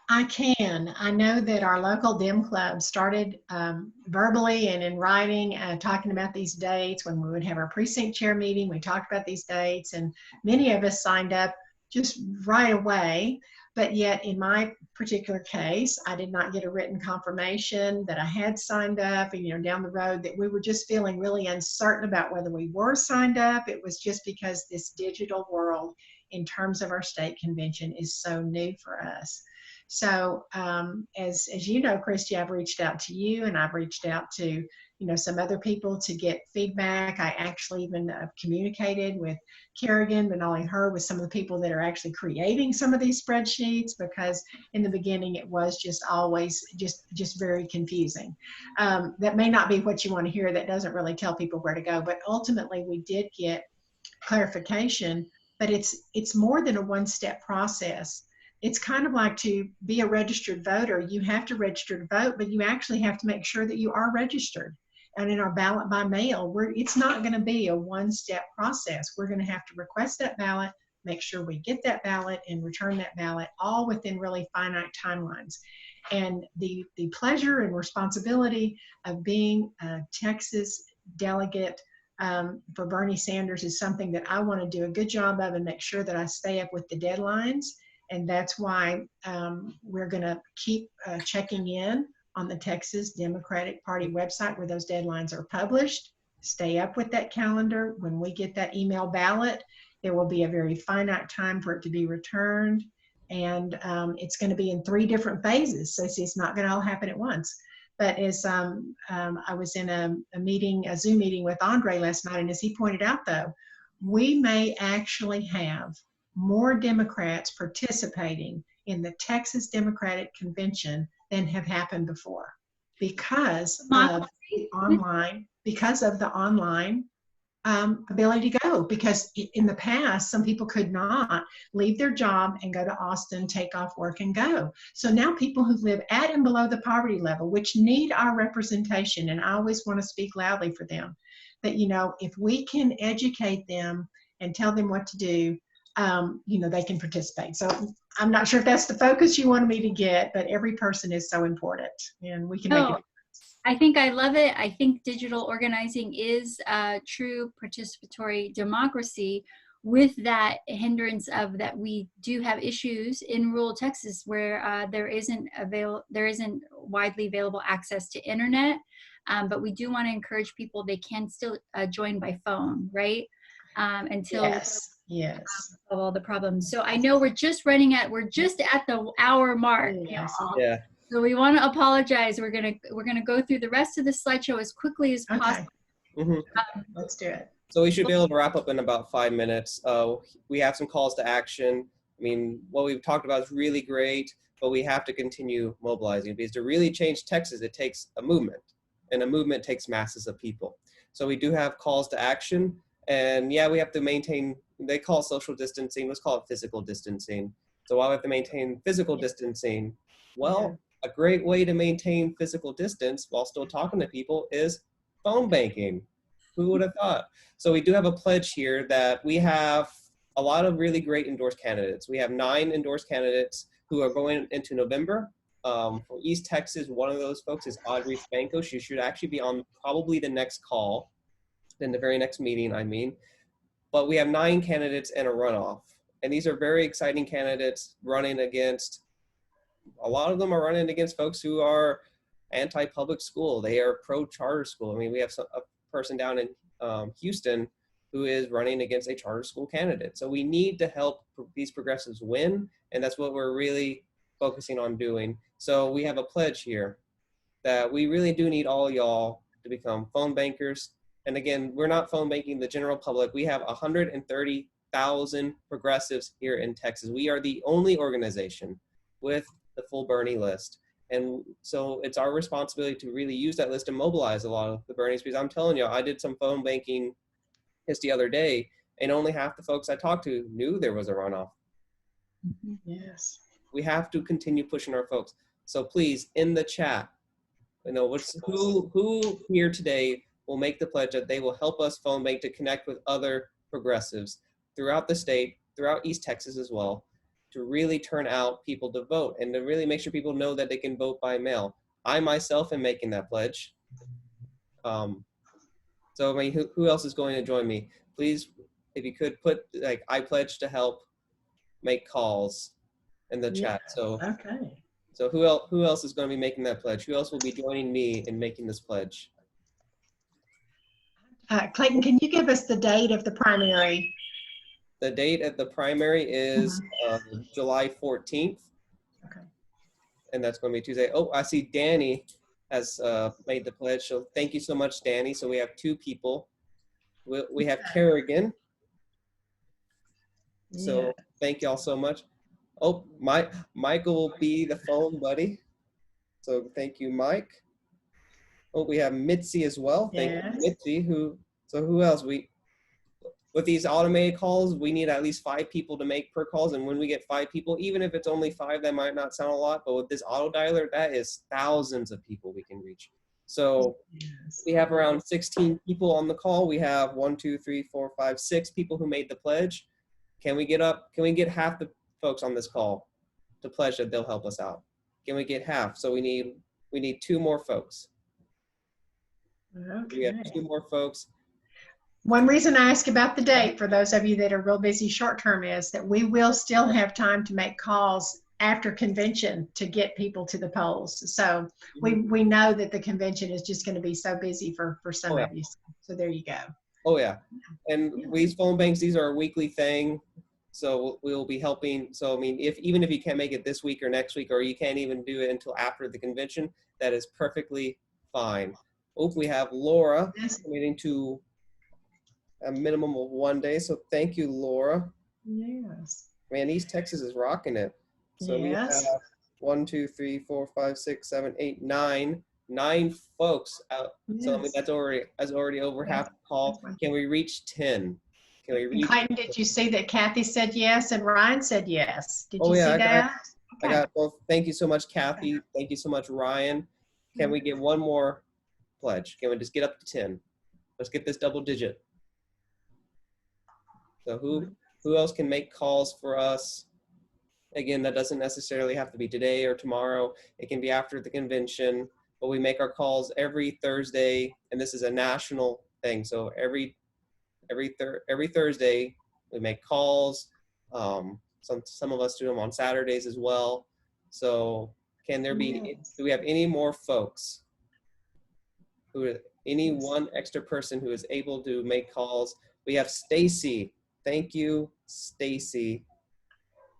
I can. I know that our local Dem Club started verbally and in writing talking about these dates. When we would have our precinct chair meeting, we talked about these dates, and many of us signed up just right away. But yet in my particular case, I did not get a written confirmation that I had signed up, and, you know, down the road that we were just feeling really uncertain about whether we were signed up. It was just because this digital world in terms of our state convention is so new for us. So as you know, Christy, I've reached out to you, and I've reached out to some other people to get feedback. I actually even communicated with Kerrigan, but not only her, with some of the people that are actually creating some of these spreadsheets, because in the beginning it was just always just very confusing. That may not be what you want to hear. That doesn't really tell people where to go, but ultimately we did get clarification. But it's more than a one-step process. It's kind of like to be a registered voter. You have to register to vote, but you actually have to make sure that you are registered. And in our ballot by mail, it's not going to be a one-step process. We're going to have to request that ballot, make sure we get that ballot, and return that ballot, all within really finite timelines. And the pleasure and responsibility of being a Texas delegate for Bernie Sanders is something that I want to do a good job of and make sure that I stay up with the deadlines. And that's why we're going to keep checking in on the Texas Democratic Party website where those deadlines are published. Stay up with that calendar. When we get that email ballot, there will be a very finite time for it to be returned. And it's going to be in 3 different phases. So it's not going to all happen at once. But as I was in a Zoom meeting with Andre last night, and as he pointed out, though, we may actually have more Democrats participating in the Texas Democratic Convention than have happened before because of the online ability to go. Because in the past, some people could not leave their job and go to Austin, take off work and go. So now people who live at and below the poverty level, which need our representation, and I always want to speak loudly for them, that, if we can educate them and tell them what to do, they can participate. So I'm not sure if that's the focus you wanted me to get, but every person is so important, and we can make it. I think I love it. I think digital organizing is true participatory democracy, with that hindrance of that we do have issues in rural Texas where there isn't widely available access to internet, but we do want to encourage people they can still join by phone, right? Until yes of all the problems. So I know we're just at the hour mark. Yes. Yeah. So we want to apologize. We're gonna go through the rest of the slideshow as quickly as possible. Mm-hmm. Let's do it. So we should be able to wrap up in about 5 minutes. We have some calls to action. I mean, what we've talked about is really great, but we have to continue mobilizing, because to really change Texas, it takes a movement, and a movement takes masses of people. So we do have calls to action, and yeah, we have to maintain, they call it social distancing, let's call it physical distancing. So while we have to maintain physical distancing, well, a great way to maintain physical distance while still talking to people is phone banking. Who would have thought? So we do have a pledge here that we have a lot of really great endorsed candidates. We have 9 endorsed candidates who are going into November. For East Texas, one of those folks is Audrey Spanko. She should actually be on probably the next call, in the very next meeting, I mean. But we have 9 candidates and a runoff. And these are very exciting candidates running against, a lot of them are running against folks who are anti-public school. They are pro-charter school. I mean, we have a person down in Houston who is running against a charter school candidate. So we need to help these progressives win, and that's what we're really focusing on doing. So we have a pledge here that we really do need all y'all to become phone bankers. And again, we're not phone banking the general public. We have 130,000 progressives here in Texas. We are the only organization with the full Bernie list. And so it's our responsibility to really use that list and mobilize a lot of the Bernies, because I'm telling you, I did some phone banking just the other day, and only half the folks I talked to knew there was a runoff. Yes. We have to continue pushing our folks. So please, in the chat, who here today will make the pledge that they will help us phone bank to connect with other progressives throughout the state, throughout East Texas as well, to really turn out people to vote and to really make sure people know that they can vote by mail. I myself am making that pledge. So I mean, who else is going to join me? Please, if you could put like, I pledge to help make calls in the chat. So, okay. So who else is going to be making that pledge? Who else will be joining me in making this pledge? Clayton, can you give us the date of the primary? The date of the primary is July 14th. Okay. and that's going to be Tuesday. Oh, I see Danny has made the pledge. So thank you so much, Danny. So we have 2 people. We have Kerrigan. So thank y'all so much. Oh, Michael will be the phone buddy. So thank you, Mike. Oh, we have Mitzi as well. Thank you, Mitzi. Who else? With these automated calls, we need at least 5 people to make per calls. And when we get 5 people, even if it's only 5, that might not sound a lot, but with this auto dialer, that is thousands of people we can reach. So we have around 16 people on the call. We have 1, 2, 3, 4, 5, 6 people who made the pledge. Can we get half the folks on this call to pledge that they'll help us out? Can we get half? So we need 2 more folks. Okay. We have 2 more folks. One reason I ask about the date for those of you that are real busy short term is that we will still have time to make calls after convention to get people to the polls. So we know that the convention is just going to be so busy for some of you. So there you go. Oh yeah. And these phone banks, these are a weekly thing. So we'll be helping. So I mean, even if you can't make it this week or next week, or you can't even do it until after the convention, that is perfectly fine. Oh, we have Laura committing to a minimum of 1 day. So thank you, Laura. Yes. Man, East Texas is rocking it. So we have 1, 2, 3, 4, 5, 6, 7, 8, 9 folks out. So I mean, that's already over half the call. Can we reach 10? Can we reach? Clayton, did you see that Kathy said yes and Ryan said yes? Did you see that? I got both. Thank you so much, Kathy. Thank you so much, Ryan. Can we get one more pledge? Can we just get up to 10? Let's get this double digit. So who else can make calls for us? Again, that doesn't necessarily have to be today or tomorrow. It can be after the convention, but we make our calls every Thursday, and this is a national thing. So every Thursday we make calls. Some of us do them on Saturdays as well. So can there be, do we have any more folks any one extra person who is able to make calls? We have Stacy. Thank you, Stacy.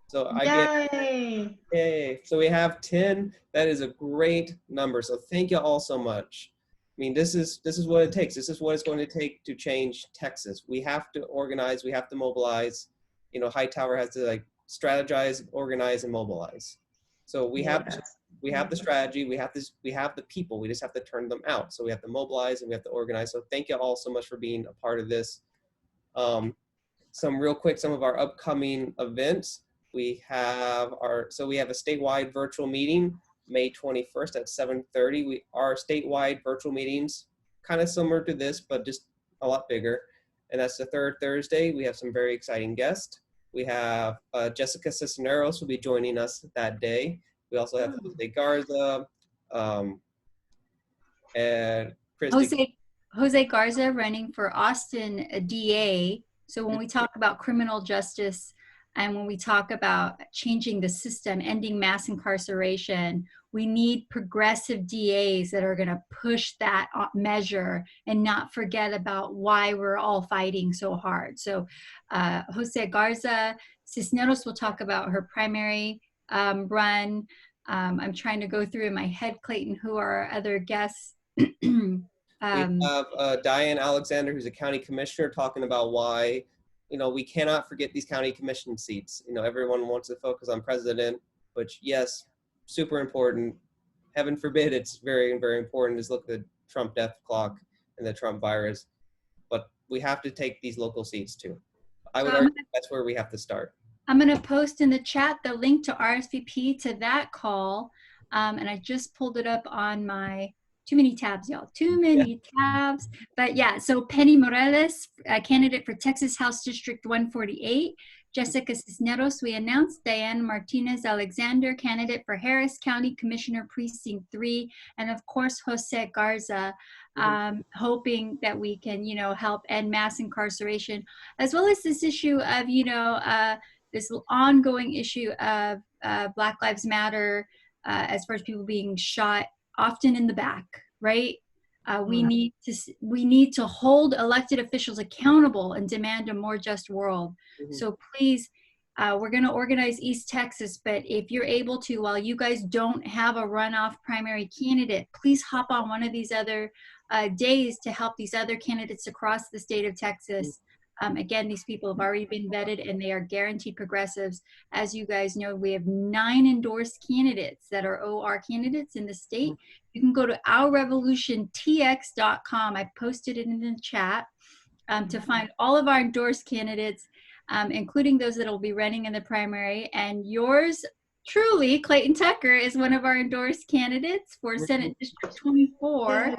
So yay. So we have 10. That is a great number. So thank you all so much. I mean, this is what it takes. This is what it's going to take to change Texas. We have to organize. We have to mobilize. You know, Hightower has to strategize, organize, and mobilize. So we have the strategy. We have the people. We just have to turn them out. So we have to mobilize and we have to organize. So thank you all so much for being a part of this. Some of our upcoming events. We have a statewide virtual meeting May 21st at 7:30. Our statewide virtual meetings kind of similar to this, but just a lot bigger. And that's the 3rd Thursday. We have some very exciting guests. We have Jessica Cisneros will be joining us that day. We also have Jose Garza and Christy. Jose Garza running for Austin DA. So when we talk about criminal justice and when we talk about changing the system, ending mass incarceration, we need progressive DAs that are going to push that measure and not forget about why we're all fighting so hard. So Jose Garza, Cisneros will talk about her primary run. I'm trying to go through in my head, Clayton, who are our other guests. We have Diane Alexander, who's a county commissioner, talking about why, we cannot forget these county commission seats. Everyone wants to focus on president, which yes, super important. Heaven forbid it's very, very important. Just look at the Trump death clock and the Trump virus. But we have to take these local seats too. I would argue that's where we have to start. I'm going to post in the chat the link to RSVP to that call. And I just pulled it up on my, too many tabs, y'all, too many tabs. But yeah, so Penny Morales, candidate for Texas House District 148. Jessica Cisneros, we announced. Diane Martinez Alexander, candidate for Harris County Commissioner Precinct 3. And of course, Jose Garza, hoping that we can, help end mass incarceration, as well as this issue of, this ongoing issue of Black Lives Matter, as far as people being shot, often in the back, right? We need to hold elected officials accountable and demand a more just world. So please, We're going to organize East Texas, but if you're able to, while you guys don't have a runoff primary candidate, please hop on one of these other days to help these other candidates across the state of Texas. Again, these people have already been vetted and they are guaranteed progressives. As you guys know, we have 9 endorsed candidates that are OR candidates in the state. You can go to ourrevolutiontx.com. I posted it in the chat to find all of our endorsed candidates, including those that will be running in the primary. And yours truly, Clayton Tucker, is one of our endorsed candidates for Senate District 24.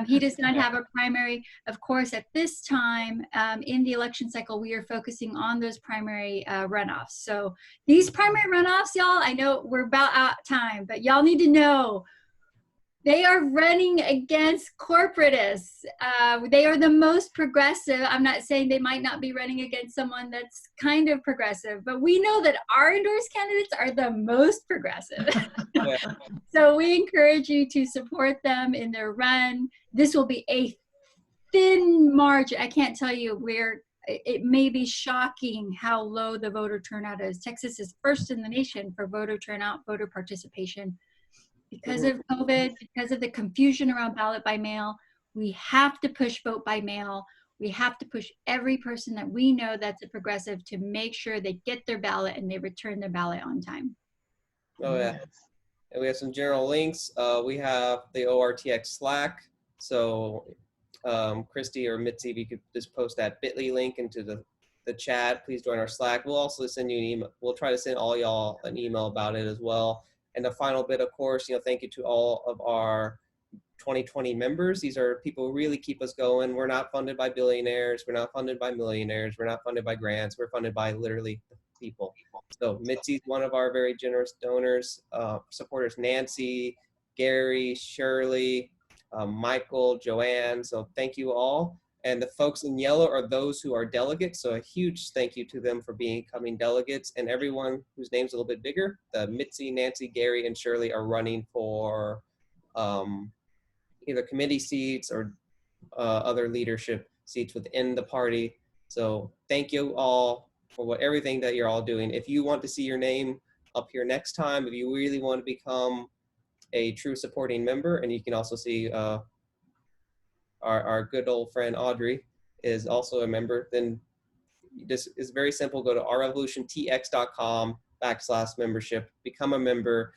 He does not have a primary. Of course, at this time in the election cycle, we are focusing on those primary runoffs. So these primary runoffs, y'all, I know we're about out of time, but y'all need to know they are running against corporatists. They are the most progressive. I'm not saying they might not be running against someone that's kind of progressive, but we know that our endorsed candidates are the most progressive. Yeah. So we encourage you to support them in their run. This will be a thin margin. I can't tell you where. It may be shocking how low the voter turnout is. Texas is first in the nation for voter turnout, voter participation. Because of COVID, because of the confusion around ballot by mail, we have to push vote by mail. We have to push every person that we know that's a progressive to make sure they get their ballot and they return their ballot on time. Oh yeah. And we have some general links. We have the ORTX Slack. So Christy or Mitzi, if you could just post that bit.ly link into the chat, please join our Slack. We'll also send you an email. We'll try to send all y'all an email about it as well. And the final bit, of course, thank you to all of our 2020 members. These are people who really keep us going. We're not funded by billionaires. We're not funded by millionaires. We're not funded by grants. We're funded by literally people. So Mitzi's one of our very generous donors, supporters, Nancy, Gary, Shirley, Michael, Joanne. So thank you all. And the folks in yellow are those who are delegates. So a huge thank you to them for becoming delegates. And everyone whose name's a little bit bigger, the Mitzi, Nancy, Gary, and Shirley are running for either committee seats or other leadership seats within the party. So thank you all for everything that you're all doing. If you want to see your name up here next time, if you really want to become a true supporting member, and you can also see our good old friend Audrey is also a member, then this is very simple. Go to ourrevolutiontx.com/membership, become a member.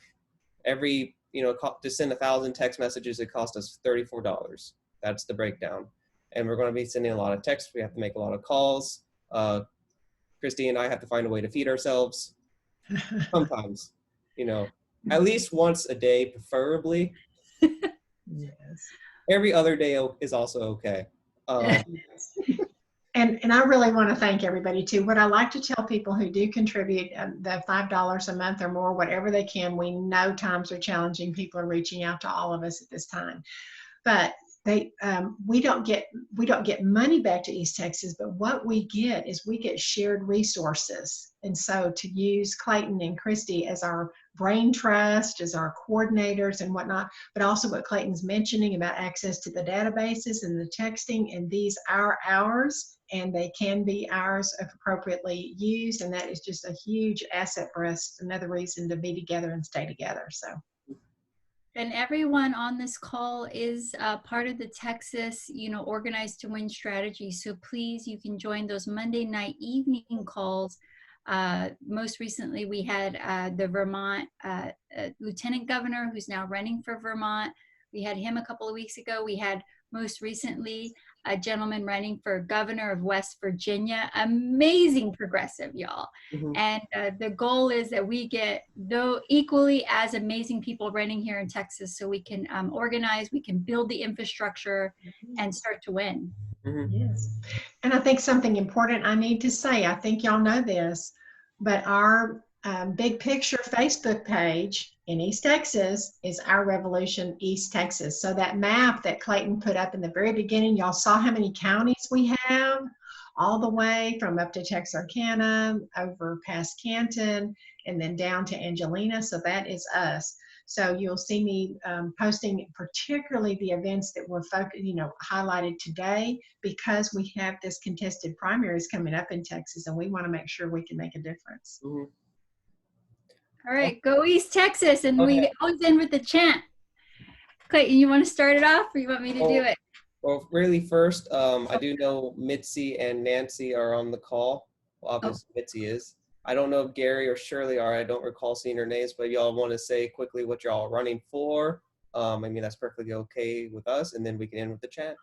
Every, to send 1,000 text messages, it costs us $34. That's the breakdown. And we're going to be sending a lot of texts. We have to make a lot of calls. Christy and I have to find a way to feed ourselves. Sometimes, at least once a day, preferably. Yes. Every other day is also okay. And I really want to thank everybody too. What I like to tell people who do contribute the $5 a month or more, whatever they can, we know times are challenging. People are reaching out to all of us at this time, but we don't get money back to East Texas, but what we get is we get shared resources. And so to use Clayton and Christy as our brain trust, as our coordinators and whatnot, but also what Clayton's mentioning about access to the databases and the texting, and these are ours, and they can be ours if appropriately used. And that is just a huge asset for us. Another reason to be together and stay together. So. And everyone on this call is part of the Texas, Organized to Win strategy. So please, you can join those Monday night evening calls. Most recently, we had the Vermont Lieutenant Governor, who's now running for Vermont. We had him a couple of weeks ago. We had most recently a gentleman running for governor of West Virginia. Amazing progressive, y'all. Mm-hmm. And the goal is that we get equally as amazing people running here in Texas, so we can organize, we can build the infrastructure, and start to win. Mm-hmm. Yes. And I think something important I need to say, I think y'all know this, but our Big Picture Facebook page in East Texas is Our Revolution East Texas. So that map that Clayton put up in the very beginning, y'all saw how many counties we have, all the way from up to Texarkana, over past Canton, and then down to Angelina. So that is us. So you'll see me posting particularly the events that were highlighted today, because we have this contested primaries coming up in Texas, and we want to make sure we can make a difference. Mhm. All right, go East Texas, and Okay. we always end with the chant. Clayton, you want to start it off, or you want me to do it? Well, really first, I do know Mitzi and Nancy are on the call. Well, obviously Mitzi is. I don't know if Gary or Shirley are. I don't recall seeing their names, but y'all want to say quickly what y'all are running for. I mean, that's perfectly okay with us, and then we can end with the chat.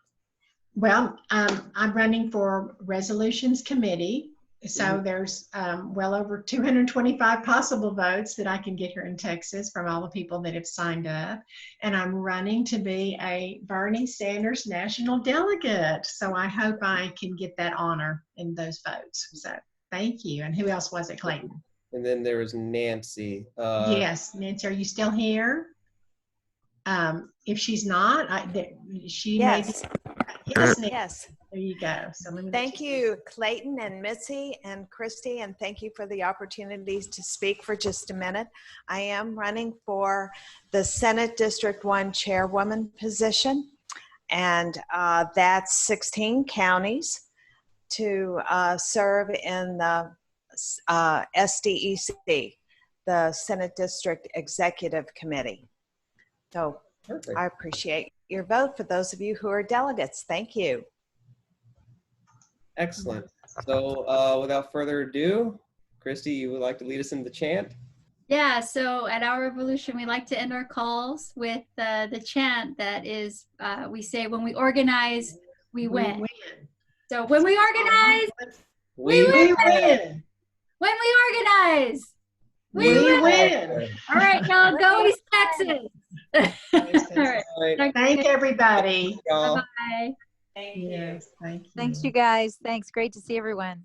Well, I'm running for Resolutions Committee. So there's well over 225 possible votes that I can get here in Texas from all the people that have signed up. And I'm running to be a Bernie Sanders National Delegate. So I hope I can get that honor in those votes. So thank you. And who else was it, Clayton? And then there was Nancy. Yes, Nancy, are you still here? If she's not, she may be. Yes, Nancy. Yes. There you go. So let me Thank you, Clayton and Mitzi and Christy, and thank you for the opportunities to speak for just a minute. I am running for the Senate District 1 Chairwoman position, and that's 16 counties to serve in the SDEC, the Senate District Executive Committee. So Perfect. I appreciate your vote for those of you who are delegates. Thank you. Excellent. So without further ado, Christy, you would like to lead us in the chant? Yeah, so at our revolution, we like to end our calls with the chant that is, we say, when we organize, we win. So when we organize, we win. When we organize, we win. All right, y'all, go East Texas. All right. Thank everybody. Y'all. Bye-bye. Thank you. Yes, thank you. Thanks, you guys. Thanks. Great to see everyone.